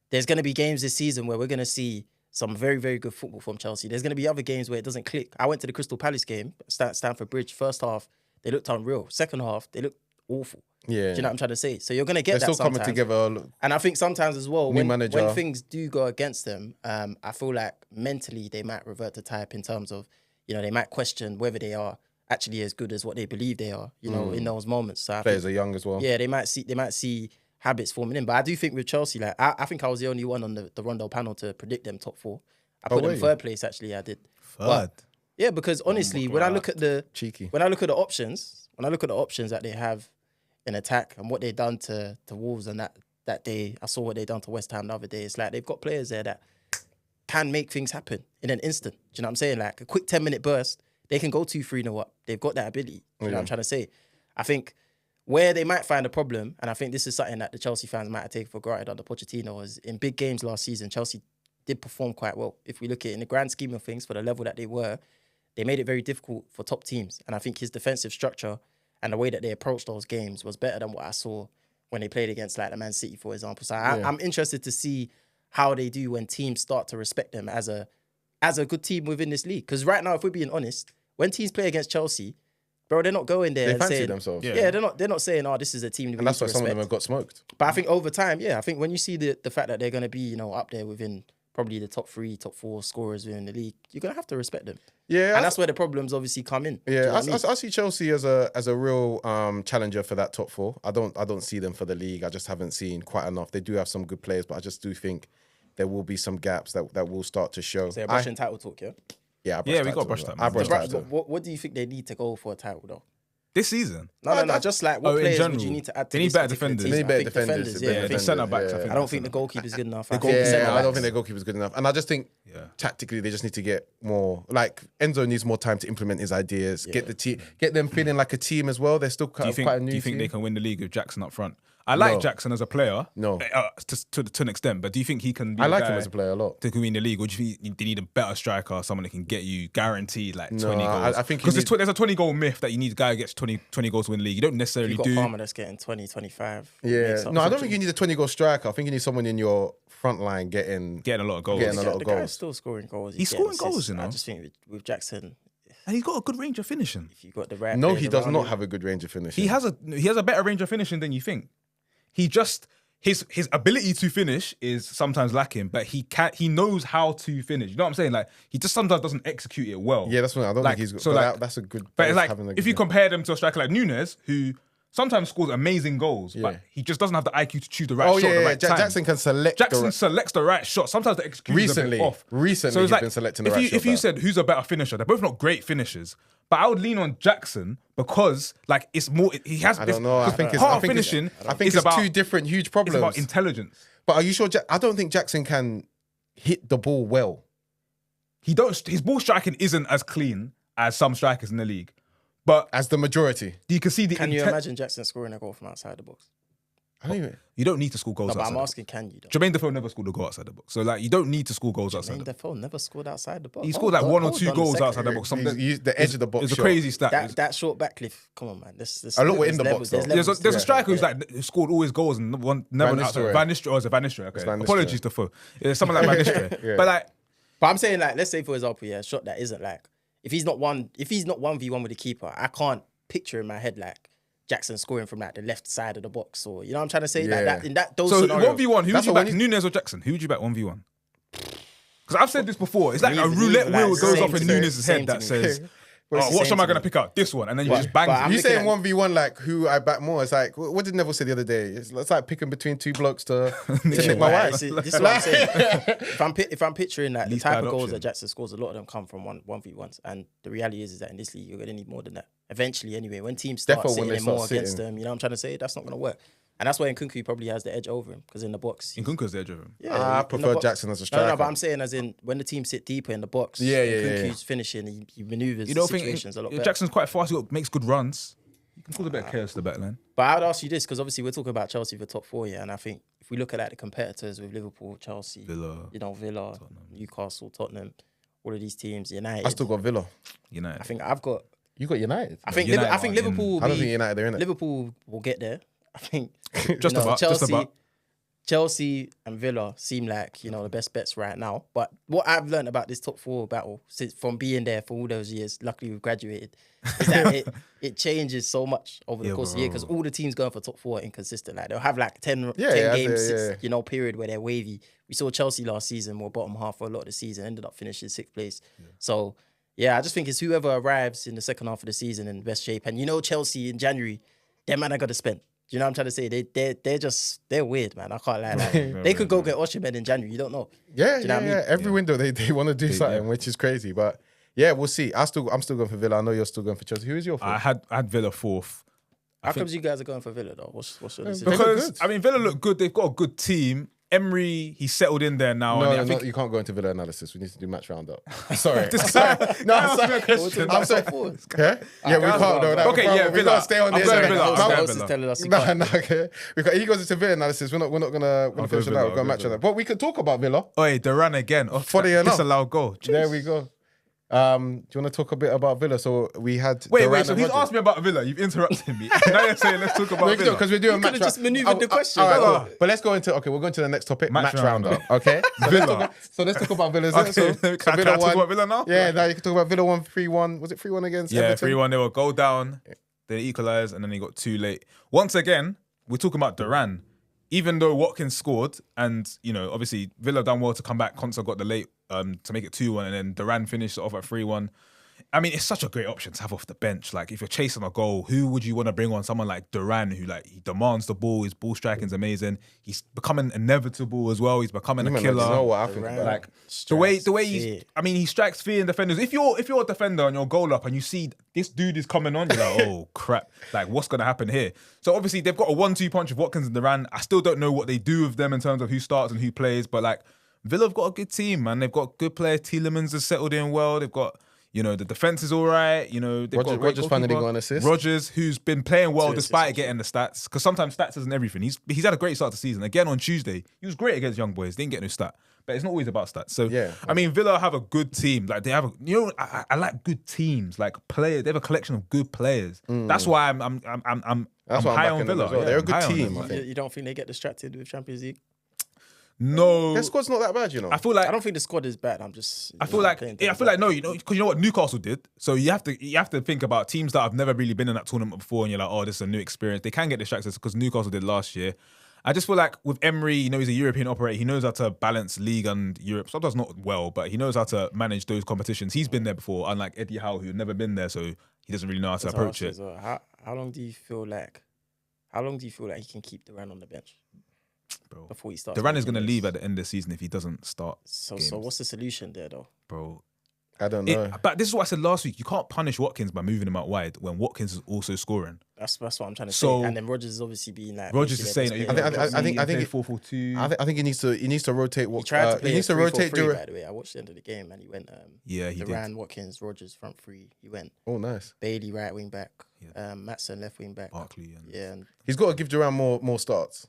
there's going to be games this season where we're going to see some very, very good football from Chelsea. There's going to be other games where it doesn't click. I went to the Crystal Palace game, Stamford Bridge. First half, they looked unreal. Second half, they looked awful. Yeah. Do you know what I'm trying to say? So you're going to get They're that still coming sometimes. together. And I think sometimes as well, when manager. things do go against them, I feel like mentally they might revert to type in terms of, they might question whether they are actually as good as what they believe they are, in those moments. So Players are young as well. yeah, they might see habits forming in. But I do think with Chelsea, like I think I was the only one on the Rondo panel to predict them top 4. I put them 3rd place actually. I did. Third. Yeah, because honestly, when I look at the Cheeky. when I look at the options that they have in attack and what they've done to Wolves and that day, I saw what they done to West Ham the other day. It's like they've got players there that can make things happen in an instant. Do you know what I'm saying? Like a quick 10-minute burst, they can go 2-3-0 up. They've got that ability. Do you know what I'm trying to say? I think where they might find a problem, and I think this is something that the Chelsea fans might have taken for granted under Pochettino, is in big games last season, Chelsea did perform quite well. If we look at it in the grand scheme of things, for the level that they were, they made it very difficult for top teams. And I think his defensive structure and the way that they approached those games was better than what I saw when they played against like the Man City, for example. So I'm interested to see how they do when teams start to respect them as a good team within this league. Because right now, if we're being honest, when teams play against Chelsea, bro, they're not going there They and fancy saying themselves. Yeah, they're not saying, this is a team that we And that's need why to some of them respect. have got smoked. But I think over time, I think when you see the fact that they're going to be, up there within probably the top 3, top 4 scorers within the league, you're going to have to respect them. Yeah. And that's where the problems obviously come in. Do you know Yeah, what I mean? I see Chelsea as a real challenger for that top 4. I don't see them for the league. I just haven't seen quite enough. They do have some good players, but I just do think there will be some gaps that will start to show. So brushing title talk, yeah? Yeah, we got brush that. I brushed But title. what do you think they need to go for a title, though? This season. No. Just like what in players would general. you need to add to They need this better particular defenders. team? They need I better think defenders. yeah. Yeah, the centre-backs, I think. I don't think the goalkeeper's good enough. I don't think their goalkeeper's good enough. And I just think Yeah. tactically they just need to get more. Like Enzo needs more time to implement his ideas. Get the team, get them feeling like a team as well. They're still quite a new Do you think team. they can win the league with Jackson up front? I like No. Jackson as a player. No. To an extent, but do you think he can be I the like guy him as a player a lot. to win the league, or do you think they need a better striker, someone that can get you guaranteed like 20 No, goals? I think he because needs- there's a 20 goal myth that you need a guy who gets 20 goals to win the league. You don't necessarily You've got do. Palmer that's getting 20, 25. Yeah. No, I don't think you need a 20-goal striker. I think you need someone in your front line getting Getting a lot of goals. Getting a lot of The goals. guy's still scoring goals. He's getting scoring goals, assists. you know. I just think with Jackson, And he's got a good range of finishing. if you got the right No, players he does around not him- have a good range of finishing. He has a better range of finishing than you think. He just his ability to finish is sometimes lacking, but he knows how to finish. You know what I'm saying? Like he just sometimes doesn't execute it well. Yeah, that's what I don't Like, think he's. so But like- that's a good. But it's like having a if good you game. compare them to a striker like Nunes, who sometimes scores amazing goals, Yeah. but he just doesn't have the IQ to choose the right Oh shot at yeah, the right time. Jackson can select. Jackson selects the right shot. Sometimes the execution is a Recently, bit off. recently he's been selecting the if right you, shot If you better. said who's a better finisher, they're both not great finishers. But I would lean on Jackson because like it's more. He has. I don't know. I think it's part of I think finishing. I think is it's about two different huge It's problems. about intelligence. But are you sure? I don't think Jackson can hit the ball well. His ball striking isn't as clean as some strikers in the league, but As the majority. you can see the Can you imagine Jackson scoring a goal from outside the box? I don't even. You don't need to score goals No, but outside I'm the asking, can you? box. Jermaine Defoe never scored a goal outside the box. So, like, you don't need to score goals outside Jermaine the box. Defoe never scored outside the box. He scored like one or two goals outside the box. The edge of the box. It's a shot. crazy stat. That short back cliff. Come on, man. A lot were in the box, though. There's a striker who's like who scored all his goals and never Van outside. Nistelrooy. Van Nistelrooy. Oh, it's a Van Nistelrooy. Okay. Van Nistelrooy. Apologies to Defoe. It's someone like Van Nistelrooy. Yeah. But like, But I'm saying, like, let's say for example, a shot that isn't like, if he's not 1v1 with the keeper, I can't picture in my head like Jackson scoring from like the left side of the box, or you know what I'm trying to say? Yeah. Like that those so scenarios. 1v1, who would you what back, when Nunes or Jackson? Who would you back 1v1? Because I've said this before. It's like a Neither, roulette like, wheel goes same off in to me, Nunes' same head to that me. says, Well, it's oh, the what same am I to going to me. pick out? This one. And then you But- just bang but it. I'm You looking saying at- 1v1 like who I back more? It's like, what did Neville say the other day? It's like picking between two blokes to nick my Right, wife. see, this is what I'm saying. if I'm picturing like the Least type bad of goals option. that Jackson scores, a lot of them come from 1v1s, and the reality is that in this league you're gonna need more than that. Eventually, anyway, when teams start Defo when sitting they in more start against sitting. them, you know what I'm trying to say? That's not gonna work. And that's why Nkunku probably has the edge over him, because in the box, Nkunku's the edge of him. I in the prefer box- Jackson as a No, striker. but I'm saying as in when the team sit deeper in the box, Yeah, yeah, yeah, Nkunku's finishing, he maneuvers You don't situations a lot think better. Jackson's quite fast, he makes good runs. You can cause a bit of chaos to the back line. But I would ask you this, because obviously we're talking about Chelsea for top four, yeah, and I think if we look at like the competitors with Liverpool, Chelsea, Villa, Villa, Newcastle, Tottenham, all of these teams, United. I still got Villa. United. I think I've got. You got United. I think United I think are in- Liverpool. Will I don't be- think United are in it. Liverpool will get there. I think Just about, just about. Chelsea and Villa seem like the best bets right now. But what I've learned about this top four battle since from being there for all those years, luckily we've graduated, is that it changes so much over the course of the year, because all the teams going for top four are inconsistent. Like they'll have like 10 games, period where they're wavy. We saw Chelsea last season were bottom half for a lot of the season, ended up finishing 6th place. So yeah, I just think it's whoever arrives in the second half of the season in best shape. And Chelsea in January, them man are gonna spend. Do you know what I'm trying to say? They're weird, man. I can't lie. Like, they could go get Osimhen in January. You don't know. Yeah, Do you know what I mean? Every window they want to do something, which is crazy. But yeah, we'll see. I'm still going for Villa. I know you're still going for Chelsea. Who is your I fourth? had Villa fourth. How comes you guys are going for Villa though? What's your decision? look Because, good. I mean, Villa look good. They've got a good team. Emery, he's settled in there now. No, and I think you can't go into Villa analysis. We need to do match roundup. Sorry. This guy- No, ask me a sorry. question. I'm sorry. Yeah, we can't. No, Okay, bro, yeah, we Villa. gotta stay on I'm this. going Okay. Villa. I'm No, going Else is Villa. telling us you No, can't. okay. He goes into Villa analysis. We're not gonna go finish it Villa, out. We've got I'll a go match on Villa. that. But we could talk about Villa. Oi, Duran again. Oh, Funny enough. disallowed goal. There we go. Do you want to talk a bit about Villa? So we had. Wait, Duran so and he's Rodgers. asked me about Villa. You've interrupted me. Now you're saying let's talk about Villa. Because we're doing match could've just round- maneuvered the question. All right, Villa. cool. But let's go into we're going to the next topic. Match Match roundup. roundup. Okay. Villa. So let's talk about Villa. Okay, So can I Villa talk won. about Villa now? Yeah, now you can talk about Villa 1-3-1. Was it 3-1 against Yeah, Everton? 3-1. They were goal down. They equalised, and then they got too late. Once again, we're talking about Duran. Even though Watkins scored, and obviously Villa done well to come back. Konsa got the late to make it 2-1, and then Duran finished it off at 3-1. I mean, it's such a great option to have off the bench. Like, if you're chasing a goal, who would you want to bring on? Someone like Duran, who he demands the ball. His ball striking's amazing. He's becoming inevitable as well. He's becoming a You killer. know what I think Duran. about Like Strikes the way fear. he strikes fear in defenders. If you're a defender and you're a goal up and you see this dude is coming on, you're like, oh crap, like what's gonna happen here? So obviously they've got a 1-2 punch of Watkins and Duran. I still don't know what they do with them in terms of who starts and who plays, but like Villa have got a good team, man. They've got good players. Tielemans has settled in well. They've got the defense is all right. They've got a great Rodgers finally goalkeeper. got an assist. Rodgers, who's been playing well 2 despite assists. getting the stats, because sometimes stats isn't everything. He's had a great start to the season. Again on Tuesday, he was great against Young Boys. Didn't get no stat, but it's not always about stats. So Yeah. I mean, Villa have a good team. Like they have, I like good teams, like players. They have a collection of good players. That's why I'm That's why I'm high backing on them Villa. as well. Yeah, They're a I'm good high on team, them. I think. You don't think they get distracted with Champions League? No, Their squad's not that bad, I feel like I don't think the squad is bad. I'm just. I feel like no, because you know what Newcastle did. So you have to think about teams that have never really been in that tournament before, and you're like, oh, this is a new experience. They can get distracted because Newcastle did last year. I just feel like with Emery, he's a European operator. He knows how to balance league and Europe. Sometimes not well, but he knows how to manage those competitions. He's been there before, unlike Eddie Howe, who's never been there, so he doesn't really know how to approach it. How long do you feel like he can keep Duran on the bench? Bro, Before he starts. Duran is making going to moves? leave at the end of the season if he doesn't start. So games. what's the solution there though? Bro, I don't know. But this is what I said last week. You can't punish Watkins by moving him out wide when Watkins is also scoring. That's what I'm trying to So- say. And then Rodgers is obviously being like. Rogers is saying, I think 4-4-2. I think he needs to rotate. He tried to play he needs to 3-4-3, rotate. by the way. I watched the end of the game and he went. Yeah, he Duran, Watkins, Rodgers front three. He went. Oh, nice. Bailey right wing back. Matson left wing back. Barkley. And Yeah. He's got to give Duran more starts.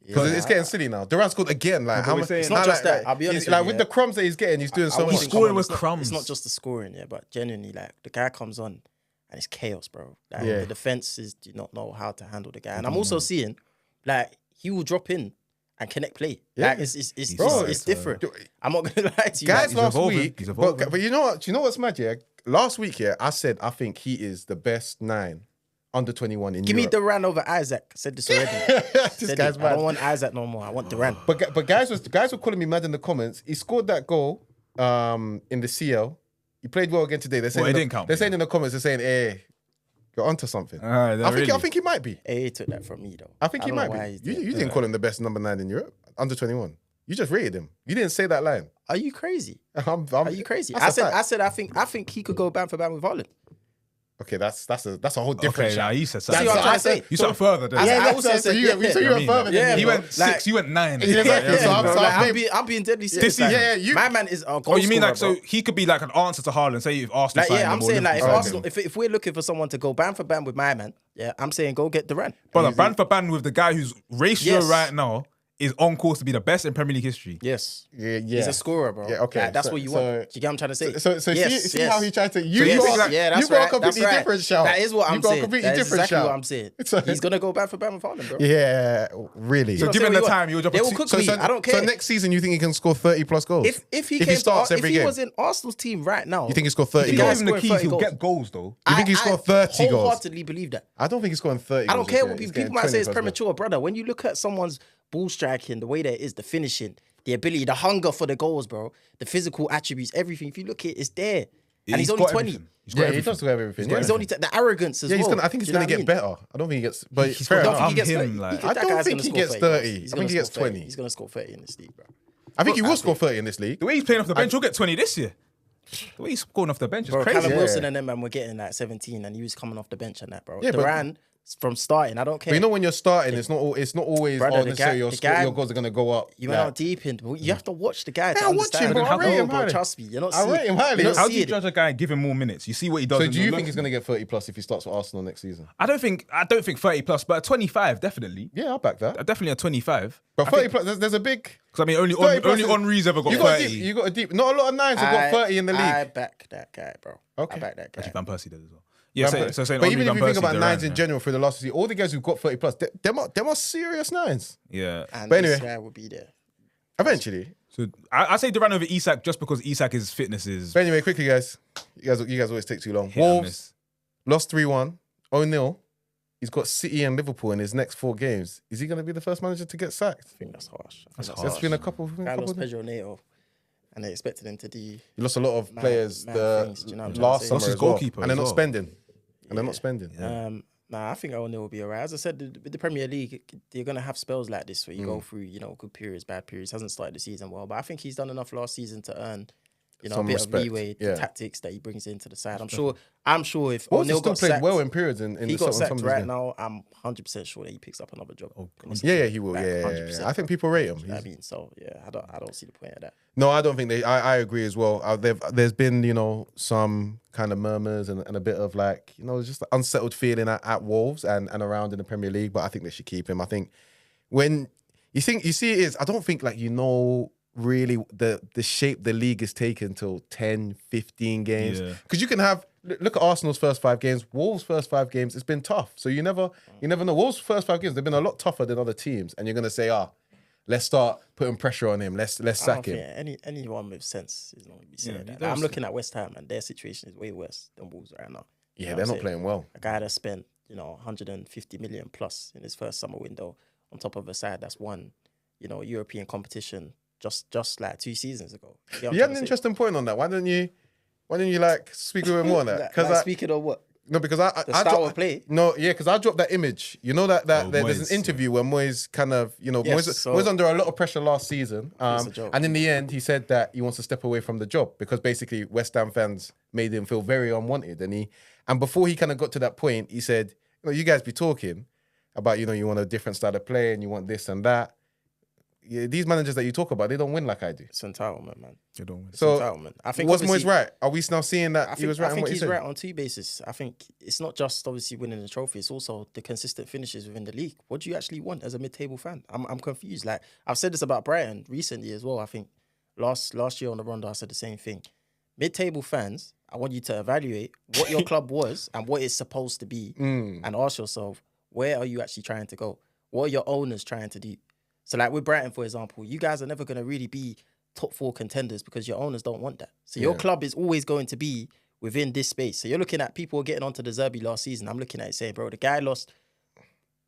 Because it's getting silly now. Duran scored again. Like, how much? It's not just that. I'll be honest Like with with you, the crumbs that he's getting, he's doing so much. He's scoring with It's not- crumbs. It's not just the scoring, yeah, but genuinely, like the guy comes on and it's chaos, bro. Like, Yeah. the defenses do not know how to handle the guy, and I'm also seeing like he will drop in and connect play. Yeah. Like it's Bro, it's different. I'm not gonna lie to you, Guys, like, last evolving. week, He's but evolving. you know what? Do you know what's mad? Yeah, last week, yeah, I said I think he is the best 9 under 21 in give me Europe. Duran over Isaac. I said this already. This Said guy's it. I mad. don't want Isaac no more. I want Duran. But guys were calling me mad in the comments. He scored that goal in the CL. He played well again today. They're saying Well, it didn't count, They're yeah. saying in the comments, they're saying, "Hey, you're onto something." Ah, I think he might be. AA took that from me though. I think he don't might know why be. he's You doing didn't call him the best number 9 in Europe under 21. You just rated him. You didn't say that line. Are you crazy? Are you crazy? That's a fact. I think he could go band for band with Haaland. Okay, that's a whole different Okay, now shout. you said See something. what I'm trying to say? You said further. Then. Yeah, Yeah, I also so said, you went further than yeah, me. He bro. went Like- 6. You went 9. Exactly. So I'm- bro, so like, I'm I'm being deadly serious. season. Like, Yeah, you- my man is a goal Oh, you mean scorer, like so bro. he could be like an answer to Haaland? Say if Arsenal Like, signed yeah, him I'm or saying like if Liverpool Arsenal, signed him. if we're looking for someone to go band for band with my man, yeah, I'm saying go get Duran. But band for band with the guy whose ratio Yes. right now is on course to be the best in Premier League history. Yes, Yeah. he's a scorer, bro. Yeah, okay. Like, that's So- what you so- want. Do you get what I'm trying to say? So Yes, see yes. how he tried to So you yes, got yeah, that's you got a right, completely that's right. different shout. That is what You I'm got a saying. completely That is different exactly shout. what I'm saying. So- He's gonna go band for band with Haaland, bro. Yeah, really. So I'll given tell the you what, time, you'll drop they a will two. cook So me. I don't care. So next season, you think he can score 30 plus goals? If he came starts to, every if he game, was in Arsenal's team right now, you think he scored 30 If you Yeah, give goals? him the scoring keys, 30 he'll goals. get goals though. You think he scored 30 goals? wholeheartedly believe that. I don't think he scored 30 I don't goals. care this what year. people He's might say getting it's 20 plus goals. premature, brother. When you look at someone's ball striking, the way that it is, the finishing, the ability, the hunger for the goals, bro, the physical attributes, everything. If you look at it, it's there. And he's only got 20. everything. He's got Yeah, he everything. does have everything. He's yeah. only the arrogance as Yeah, well. I think he's Do you going know to what I get mean? better. I don't think he gets. But He's fair got- enough. I don't think he I'm gets him, 30. like- He could- I that don't guy's think gonna he score gets 30, bro. 30. He's I gonna think he gets score 30. 20. He's gonna score 30 in this league, bro. I think he will score 30 in this league. The way he's playing off the bench, he'll get 20 this year. The way he's scoring off the bench is Bro, crazy. Callum Yeah. Wilson and them man were getting like 17, and he was coming off the bench and that, bro. Yeah, but- Duran from starting, I don't care. But you know when you're starting, it's not always Brother, the necessarily guy- the guy- your goals are going to go up. You went out deep in, but you have to watch the guy. To Yeah, I watch understand. him, bro. I rate him bro. highly. Trust me, you're not I seeing. rate him highly. you're not How do you seeing it. judge a guy and give him more minutes? You see what he does. So in do the you look- think he's going to get 30 plus if he starts for Arsenal next season? I don't think 30 plus, but a 25 definitely. Yeah, I'll back that. Definitely a 25. But 30 plus, there's a big. Because I mean, only 30 plus Henri's ever got You got 30. a deep. You got a deep. Not a lot of nines have got 30 in the I league. back that guy, bro. Okay. I back that guy. Actually, Van Persie did as well. Yeah, so saying But only even if Van you think Persie, about they're nines right, in yeah. general for the last season, all the guys who've got 30 plus, them are serious nines. Yeah. And But this anyway. guy will be there. Eventually. So I say Duran over Isak just because Isak's fitness is. But anyway, quickly, guys. You guys always take too long. hit and Wolves miss. lost 3-1. O'Neill, he's got City and Liverpool in his next 4 games. Is he going to be the first manager to get sacked? I think that's harsh. That's There's harsh. been a couple. Guy lost Pedro Neto, and they expected him to do. He lost a lot of Man- players man the things, do you know what I'm trying to last say? summer Lost his as well. goalkeeper And they're as not well. spending. And they're not spending. Nah, I think O'Neill will be alright. As I said, with the Premier League, you're gonna have spells like this where you go through, good periods, bad periods. Hasn't started the season well, but I think he's done enough last season to earn, Some a bit respect, of leeway. yeah. The tactics that he brings into the side. I'm sure if Wolves O'Neill still got played sacked, well in periods in he the got some of sacked these right games. now, I'm 100% sure that he picks up another job. Yeah, he will. Like, Yeah. 100%, I think people rate him. I mean, so yeah, I don't see the point of that. No, I don't think they. I agree as well. There's been some kind of murmurs and a bit of just an unsettled feeling at Wolves and around in the Premier League. But I think they should keep him. I think when you see it is, I don't think really the shape the league is taken till 10, 15 games. Because you can have look at Arsenal's first 5 games, Wolves' first 5 games. It's been tough. So you never know. Wolves' first 5 games they've been a lot tougher than other teams, and you're gonna say, let's start putting pressure on him. Let's I don't sack him. think anyone with sense is not going to be saying he that. does. I'm looking at West Ham, and their situation is way worse than Wolves right now. You Yeah, know they're what not I'm playing well. A guy that spent 150 million plus in his first summer window on top of a side that's won European competition just like 2 seasons ago. You had an interesting point on that. Why don't you speak a bit more on that? Because speaking of what? No, because The style of play. No, yeah, because I dropped that image. You know that there's Moyes, an interview where Moyes kind of, Yes, Moyes so- was under a lot of pressure last season. It's a joke. And in the end, he said that he wants to step away from the job because basically West Ham fans made him feel very unwanted. And before he kind of got to that point, he said, you guys be talking about, you want a different style of play and you want this and that. Yeah, these managers that you talk about, they don't win like I do. It's entitlement, man. You don't win. So, Entitlement. I think was obviously- Moyes right? Are we now seeing that I he was right? think in what he he's said? right on two bases. I think it's not just obviously winning the trophy; it's also the consistent finishes within the league. What do you actually want as a mid-table fan? I'm confused. Like I've said this about Brighton recently as well. I think last year on the Rondo, I said the same thing. Mid-table fans, I want you to evaluate what your club was and what it's supposed to be, and ask yourself, where are you actually trying to go? What are your owners trying to do? So like with Brighton, for example, you guys are never going to really be top 4 contenders because your owners don't want that. So your club is always going to be within this space. So you're looking at people getting onto the Zerbi last season. I'm looking at it saying, bro, the guy lost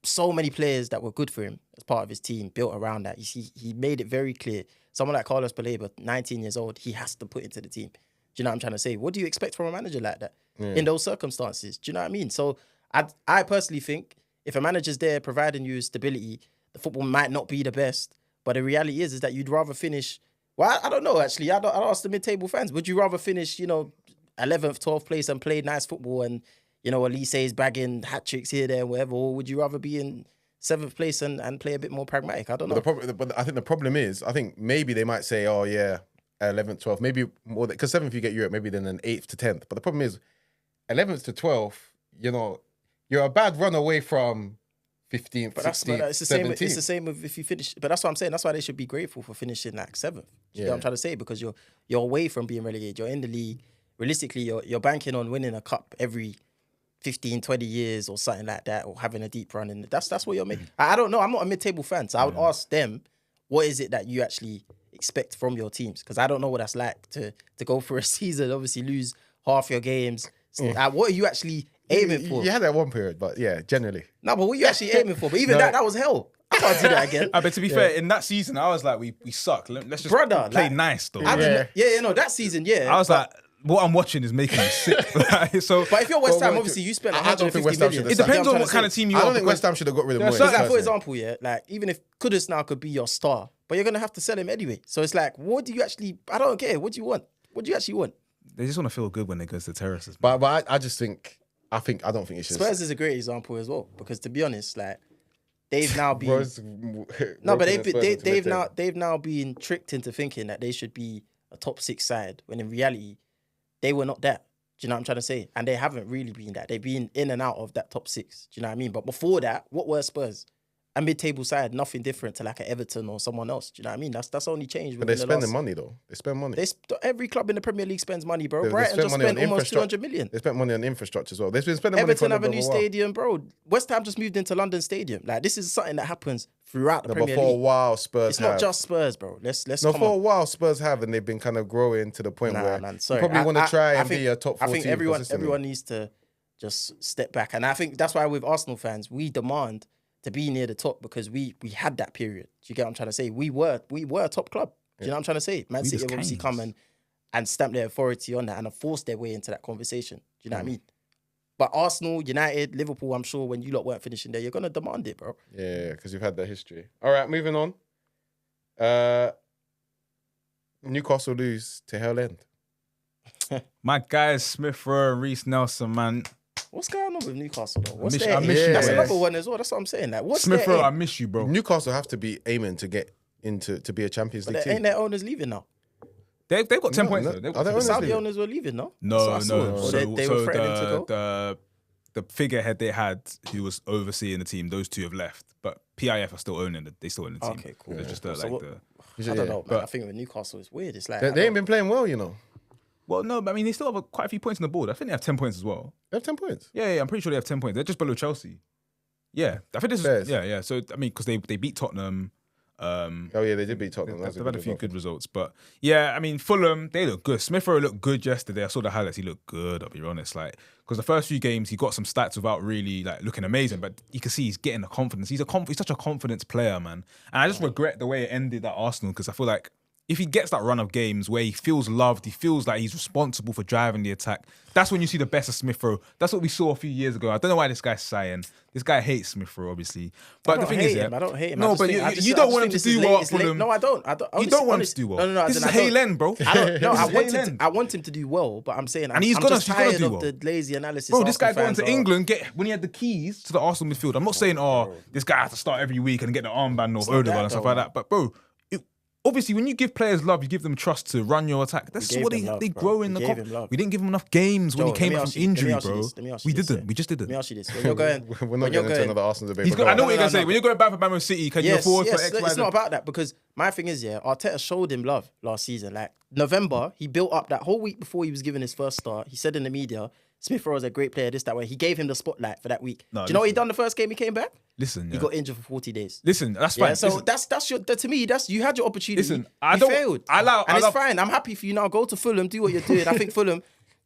so many players that were good for him as part of his team, built around that. You see, he made it very clear. Someone like Carlos Baleba, 19 years old, he has to put into the team. Do you know what I'm trying to say? What do you expect from a manager like that in those circumstances? Do you know what I mean? So I personally think if a manager's there providing you stability, the football might not be the best, but the reality is that you'd rather finish. Well, I don't know actually. I'd ask the mid-table fans. Would you rather finish, 11th, 12th place and play nice football and Elise's bagging hat tricks here, there, and whatever, or would you rather be in 7th place and play a bit more pragmatic? I don't know. But I think the problem is, I think maybe they might say, oh yeah, 11th, 12th, maybe more because 7th you get Europe, maybe then an 8th to 10th. But the problem is, 11th to 12th, you're a bad run away from 15th, But 16th, it's the same. 17th. It's the same if you finish. But that's what I'm saying. That's why they should be grateful for finishing like 7th. You know what I'm trying to say? Because you're away from being relegated. You're in the league. Realistically, you're banking on winning a cup every 15, 20 years or something like that, or having a deep run. And that's what you're making. I don't know. I'm not a mid-table fan, so I would ask them, what is it that you actually expect from your teams? Because I don't know what that's like to go for a season, obviously lose half your games. So, what are you actually aiming for? You had that one period, but yeah, generally. No, but what are you actually aiming for? But even that was hell. I can't do that again. But to be fair, in that season, I was like, we suck. Let's just Brother, play like, nice, though. That season, yeah. I was like, what I'm watching is making me sick. So, But if you're West Well, Ham, obviously you spent I don't think 150 West Ham million. should it have depends You know on I'm what trying kind to of say? team you I are. don't think because- West Ham should have got rid of Moyes. So like, for personally. example, like even if Kudus now could be your star, but you're gonna have to sell him anyway. So it's like, what do you actually? I don't care. What do you want? What do you actually want? They just want to feel good when they go to the terraces. But I just think, I don't think it should. Spurs is a great example as well because to be honest, like they've now been No, but they've now been tricked into thinking that they should be a top 6 side when in reality they were not that. Do you know what I'm trying to say? And they haven't really been that. They've been in and out of that top 6. Do you know what I mean? But before that, what were Spurs? A mid-table side, nothing different to like an Everton or someone else. Do you know what I mean? That's only changed. But they're spending money though. They spend money. Every club in the Premier League spends money, bro. They Brighton spend just money on spent almost infrastructure. 200 million. They spent money on infrastructure as well. They've been spending Everton money have for a new while. stadium, bro. West Ham just moved into London Stadium. Like this is something that happens throughout the No, but Premier for a League. while, Spurs It's have. not just Spurs, bro. Let's No, come for a on. while, Spurs have, and they've been kind of growing to the point Nah, where man, you sorry. probably want to try and think- be a top 4 I think team consistently. everyone needs to just step back, and I think that's why with Arsenal fans we demand to be near the top because we had that period. Do you get what I'm trying to say? We were a top club. Do you know what I'm trying to say? Man City was have obviously kings. come and stamped their authority on that and have forced their way into that conversation. Do you know what I mean? But Arsenal, United, Liverpool, I'm sure when you lot weren't finishing there, you're gonna demand it, bro. Yeah, because you've had that history. All right, moving on. Newcastle lose to Hell End. My guys, Smith Rowe and Reece Nelson, man. What's going on with Newcastle though? What's miss- their I miss aim? you, That's boys. another one as well. That's what I'm saying. Like, what's Smith their Rowe, I aim? miss you, bro. Newcastle have to be aiming to get to be a Champions League But team. ain't their owners leaving now? They've got 10 No, points no. though. They've Are got they 10 The owners points. Saudi leaving? owners were leaving, no? No, So I saw no. it. Or So, they were threatening to go. the figurehead they had who was overseeing the team, those two have left. But PIF are still owning it. They still own the team. Okay, cool. It's just So like what- the... I don't know, man. but- I think with Newcastle, it's weird. It's like They ain't been playing well, you know. Well, no, but I mean, they still have quite a few points on the board. I think they have 10 points as well. They have 10 points. Yeah, I'm pretty sure they have 10 points. They're just below Chelsea. Yeah, I think this Fairs. is... Yeah. So, I mean, because they beat Tottenham... Oh yeah, they did beat Tottenham. That was They've had a few result. good results, but yeah, I mean Fulham, they look good. Smith Rowe looked good yesterday. I saw the highlights. He looked good. I'll be honest, like because the first few games he got some stats without really like looking amazing, but you can see he's getting the confidence. He's such a confidence player, man. And I just regret the way it ended at Arsenal because I feel like if he gets that run of games where he feels loved, he feels like he's responsible for driving the attack, that's when you see the best of Smith Rowe. That's what we saw a few years ago. I don't know why this guy's sighing. This guy hates Smith Rowe, obviously. But the thing is, I don't hate him. No, but you don't want him to do well for him. No, I don't. You don't want him to do well. No. This is Halen, bro. I want him to do well, but I'm saying, I'm just tired of the lazy analysis. Bro, this guy going to England when he had the keys to the Arsenal midfield. I'm not saying, this guy has to start every week and get the armband off Odegaard and stuff like that. But bro, obviously, when you give players love, you give them trust to run your attack. That's what they grow in the cup. We didn't give him enough games when he came back from injury, bro. We didn't. We just didn't. Let me ask you this. When you're going, we're not getting into another Arsenal debate. I know what you're going to say. When you're going back for Man City, can you afford for X, Y, it's not about that, because my thing is, Arteta showed him love last season. Like, November, he built up that whole week before he was given his first start. He said in the media, Smith Rowe is a great player, this, that way. He gave him the spotlight for that week. Do you know what he done the first game he came back? Listen, he got injured for 40 days. Listen, that's fine. So that's your, to me, you had your opportunity. Listen, you failed. It's fine. I'm happy for you now. Go to Fulham, do what you're doing. I think Fulham,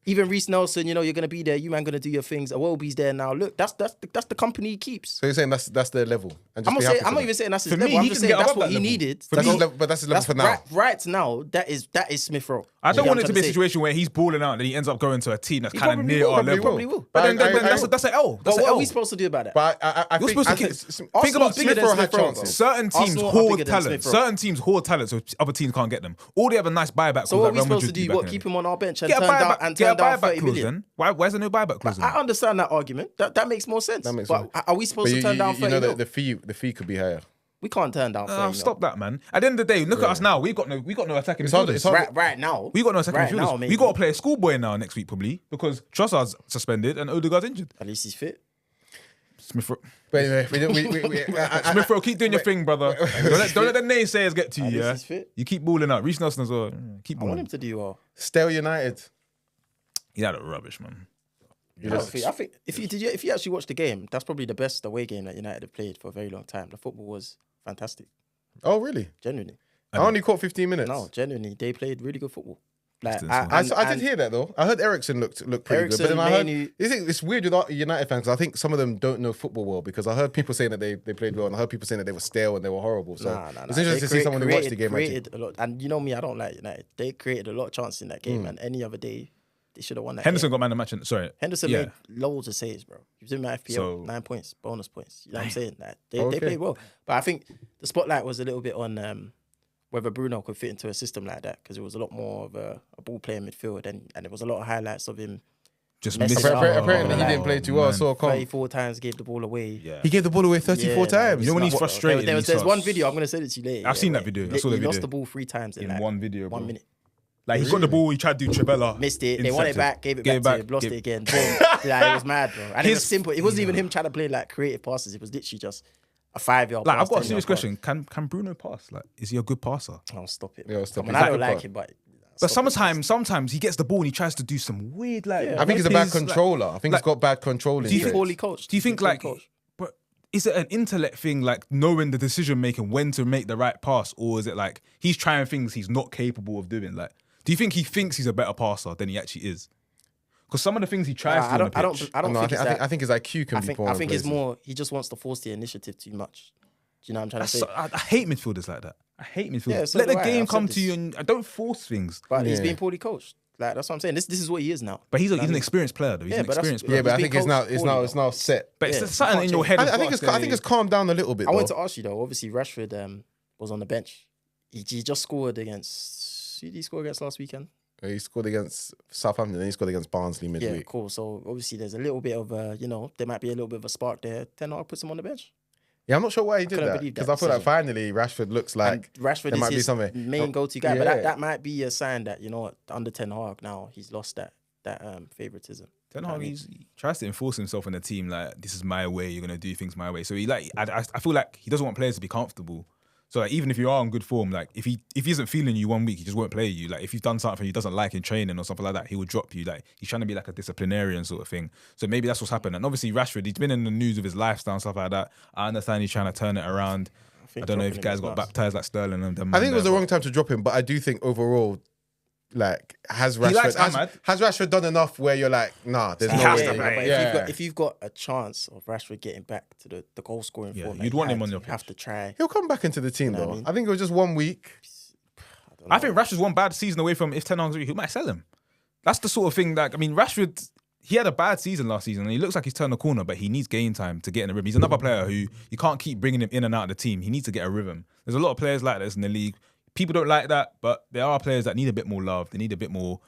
even Reece Nelson, you're going to be there. You man going to do your things. Iwobi's there now. Look, that's the company he keeps. So you're saying that's their level? And I'm not even saying that's his level. I'm just saying that's what he needed. But that's his level for now. Right now, that is Smith Rowe. I don't want it to be a situation where he's balling out and then he ends up going to a team that's kind of near our level. Probably will. But then that's an L. But what are we supposed to do about that? But I think about Smith Rowe had chances. Certain teams hoard talent. Certain teams hoard talent so other teams can't get them. Or they have a nice buyback. So what are we supposed to do? What, keep him on our bench and turn down 30 million? Why is there no buyback clause? I understand that argument. That makes more sense. But are we supposed to turn down 30 million? The fee could be higher. We can't turn down 30 million. Stop that, man. At the end of the day, look at us now. We got no attacking midfielders. Right now. We got no attacking midfielders. We got to play a schoolboy now next week probably because Trossard's suspended and Odegaard's injured. At least he's fit. Smith Rowe. But anyway, Smith Rowe, keep doing your thing, brother. Don't let the naysayers get to you. At least he's fit. You keep balling out. Reece Nelson as well. Keep balling. I want him to do well. Stale United. He's out of rubbish, man. I think if you actually watch the game, that's probably the best away game that United have played for a very long time. The football was fantastic. Oh, really? Genuinely. I only caught 15 minutes. No, genuinely, they played really good football. Like, I did hear that though. I heard Eriksen looked pretty good, but then I heard it's weird with United fans. I think some of them don't know football well because I heard people saying that they played well, and I heard people saying that they were stale and they were horrible. So it's interesting to see someone who watched the game. Created a lot, and you know me, I don't like United. They created a lot of chances in that game, and any other day they should have won that. Henderson game. Got man of the match. Henderson made loads of saves, bro. He was in my FPL, 9 points, bonus points. You know what I'm saying? Like, they played well, but I think the spotlight was a little bit on whether Bruno could fit into a system like that because it was a lot more of a ball playing midfield and there was a lot of highlights of him. Just apparently he didn't play too well. So 34 times gave the ball away. Yeah. He gave the ball away 34 times. You know when he's frustrated. There's one video. I'm going to send it to you later. I've seen that video. I saw the video. He lost the ball 3 times in like one video, 1 minute. Like he got the ball, he tried to do Trivella. Missed it. They won it back, gave it back to him, lost it again. Boom. Like, it was mad, bro. And it was simple. It wasn't even him trying to play like creative passes. It was literally just a 5-yard pass. Like I've got a serious question. Can Bruno pass? Like, is he a good passer? Oh, stop it. Yeah, stop it. I don't like him, but sometimes he gets the ball and he tries to do some weird like. I think he's a bad controller. I think he's got bad controlling. Do you think poorly coached? Do you think like? But is it an intellect thing, like knowing the decision making when to make the right pass, or is it like he's trying things he's not capable of doing? Like, do you think he thinks he's a better passer than he actually is? Because some of the things he tries to do on the pitch. I think his IQ can be poor. I think it's more he just wants to force the initiative too much. Do you know what I'm trying to say? I hate midfielders like that. I hate midfielders. Yeah, so let the game come to you and don't force things. But he's being poorly coached. Like that's what I'm saying. This is what he is now. But he's an experienced player though. He's an experienced player. Yeah, but I think it's now set. But it's something in your head. I think it's calmed down a little bit. I want to ask you though. Obviously, Rashford was on the bench. He just scored against. Who did he score against last weekend? He scored against Southampton, then he scored against Barnsley midweek. Yeah, cool. So obviously there's a little bit of there might be a little bit of a spark there. Ten Hag puts him on the bench. Yeah, I'm not sure why he did that because I feel like finally Rashford looks like Rashford there might is be something. his main go-to guy, but that might be a sign that under Ten Hag now he's lost that favoritism. Ten Hag he tries to enforce himself in the team like this is my way. You're gonna do things my way. So he I feel like he doesn't want players to be comfortable. So like, even if you are on good form, like if he isn't feeling you 1 week, he just won't play you. Like if you've done something he doesn't like in training or something like that, he will drop you. Like he's trying to be like a disciplinarian sort of thing. So maybe that's what's happened. And obviously Rashford, he's been in the news of his lifestyle and stuff like that. I understand he's trying to turn it around. I don't know if you guys got baptized like Sterling and them. I think it was the wrong time to drop him, but I do think overall, like has Rashford done enough where you're like, nah, there's no way. If you've got a chance of Rashford getting back to the goal scoring form, you'd want him on your pitch. Have to try. He'll come back into the team though. I think it was just 1 week. I think Rashford's one bad season away from if Ten Hag's he might sell him. That's the sort of thing that Rashford. He had a bad season last season, and he looks like he's turned the corner, but he needs game time to get in a rhythm. He's another player who you can't keep bringing him in and out of the team. He needs to get a rhythm. There's a lot of players like this in the league. People don't like that, but there are players that need a bit more love. They need a bit more,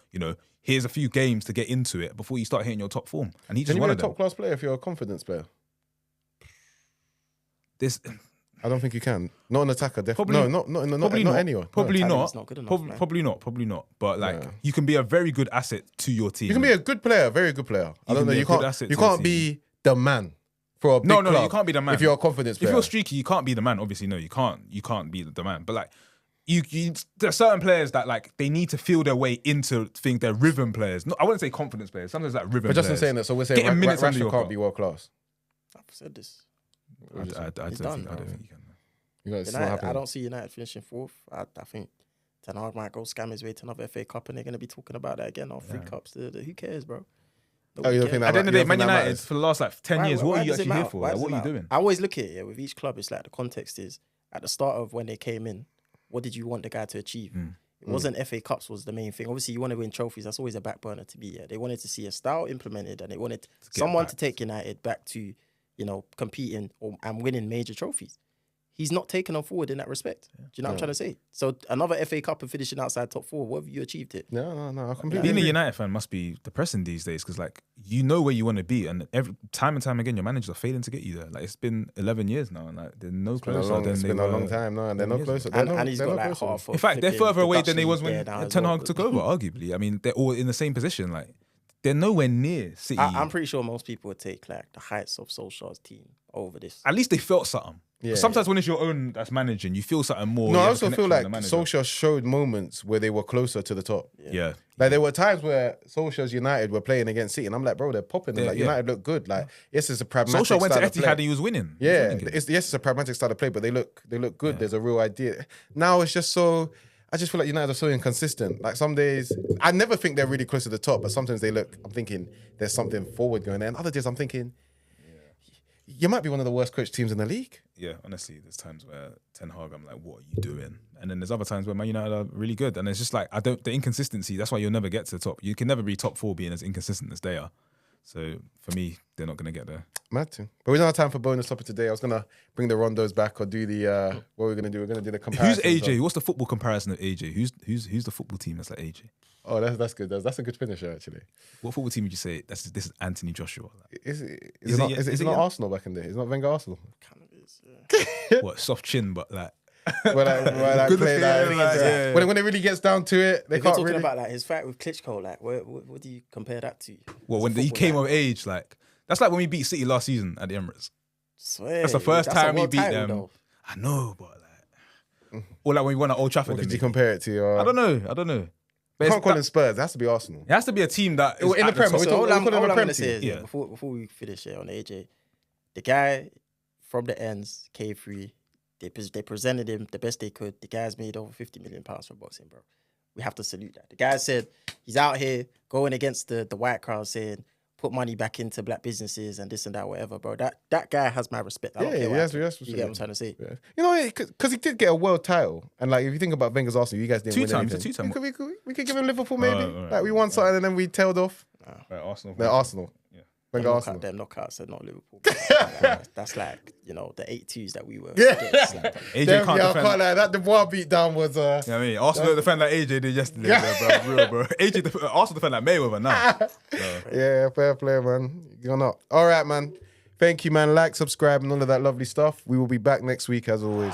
here's a few games to get into it before you start hitting your top form. And he just Can you one be a of them. top class player if you're a confidence player? I don't think you can. Not an attacker, definitely. No, not in the not anywhere. Probably No, not. talent's not good enough, man. Probably not. But you can be a very good asset to your team. You can be a good player, very good player. I don't know. You can't be the man for a big No, club you can't be the man. if you're a confidence player. If you're streaky, you can't be the man. Obviously, no, you can't be the man. But you there are certain players that they need to feel their way into think they're rhythm players. No, I wouldn't say confidence players. Sometimes rhythm But just in players. saying that, so we're saying Getting minutes under Rashford your can't belt. be world class. I've said this. I don't think you can. You know, it's not United, happening. I don't see United finishing fourth. I think Ten Hag might go scam his way to another FA Cup, and they're going to be talking about that again. Three cups. Who cares, bro? Oh, you don't think that At the end of the day, you don't Man think that United matters? for the last 10 years, what are you does it actually here matter? for? Why Like, does what it are you matter? doing? I always look at it with each club. It's like the context is at the start of when they came in. What did you want the guy to achieve? It wasn't FA Cups was the main thing. Obviously, you want to win trophies. That's always a back burner to be. They wanted to see a style implemented, and they wanted someone to take United back to, competing and winning major trophies. He's not taken them forward in that respect. Do you know what I'm trying to say? So another FA Cup and finishing outside top four, what have you achieved it? No, I completely Being a agree. United fan must be depressing these days because, you know where you want to be, and every time and time again, your managers are failing to get you there. It's been 11 years now, and they're no closer than It's they been were. a long time now, and they're no 11 years closer. ago. And he's got no like closer. half of In fact, they're flipping further away Dutch than they was league when there now as Ten well. Hag took over. Arguably, I mean, they're all in the same position. They're nowhere near City. I'm pretty sure most people would take the heights of Solskjaer's team over this. At least they felt something. Yeah, Sometimes when it's your own that's managing, you feel something more. No, you I have a also feel connection like with the manager. Solskjaer showed moments where they were closer to the top. Yeah. There were times where Solskjaer's United were playing against City, and I'm like, bro, they're popping. Yeah, yeah. United look good. Yes, it's a pragmatic Solskjaer went to style of play. Etihad and he was winning. He was Yeah, winning games. it's a pragmatic style of play, but they look good. There's a real idea. Now it's just so. I just feel like United are so inconsistent. Some days, I never think they're really close to the top, but sometimes they look. I'm thinking there's something forward going there, and other days I'm thinking, you might be one of the worst coached teams in the league. Yeah, honestly, there's times where Ten Hag, I'm like, what are you doing? And then there's other times where Man United are really good, and it's just the inconsistency. That's why you'll never get to the top. You can never be top four being as inconsistent as they are. So for me, they're not going to get there. Mad too. But we don't have time for bonus topic today. I was gonna bring the Rondos back or do the what we're gonna do. We're gonna do the comparison. Who's AJ? What's the football comparison of AJ? Who's the football team that's like AJ? Oh, that's good. That's a good finisher actually. What football team would you say this is Anthony Joshua? Is it Is not? it- Is is it it not young? Arsenal back in there? It's not Wenger Arsenal. Kind of is, yeah. What soft chin, but When I Good play looking, yeah. when it really gets down to it, they If you're can't talking really. about his fight with Klitschko, what do you compare that to? well, As a when he football came guy. of age, that's like when we beat City last season at the Emirates. Swear, That's the first a time we world beat title, them. though. I know, but or when we won at Old Trafford. What could then you maybe. compare it to? I don't know. But You it's can't call that- them Spurs. It has to be Arsenal. it has to be a team that is In the at Prem, top. we So talk- all we I'm call them a going Prem to say team. is, Yeah. before we finish here on AJ, the guy from the ends, K3, they presented him the best they could. The guy's made over £50 million from boxing, bro. We have to salute that. The guy said he's out here going against the white crowd saying, put money back into black businesses and this and that, whatever, bro. That guy has my respect. I don't care what happens. You get what I'm trying to say? Yeah. You know, because he did get a world title, and if you think about Wenger's Arsenal, you guys didn't Two win times, anything. a two-time. We could give him Liverpool maybe. right, We won something and then we tailed off. Right, Arsenal. They're Arsenal. Yeah. Wenger Arsenal. Them knockouts are not Liverpool. That's the 8-2s that we were. Yeah. against, like, AJ Damn, can't I defend. can't lie. That Dubois beat down was. You know what I mean, Arsenal don't defend like AJ did yesterday, bro. Real, bro. Arsenal defend like Mayweather now. Yeah, fair play, man. You're not. All right, man. Thank you, man. Like, subscribe, and all of that lovely stuff. We will be back next week as always.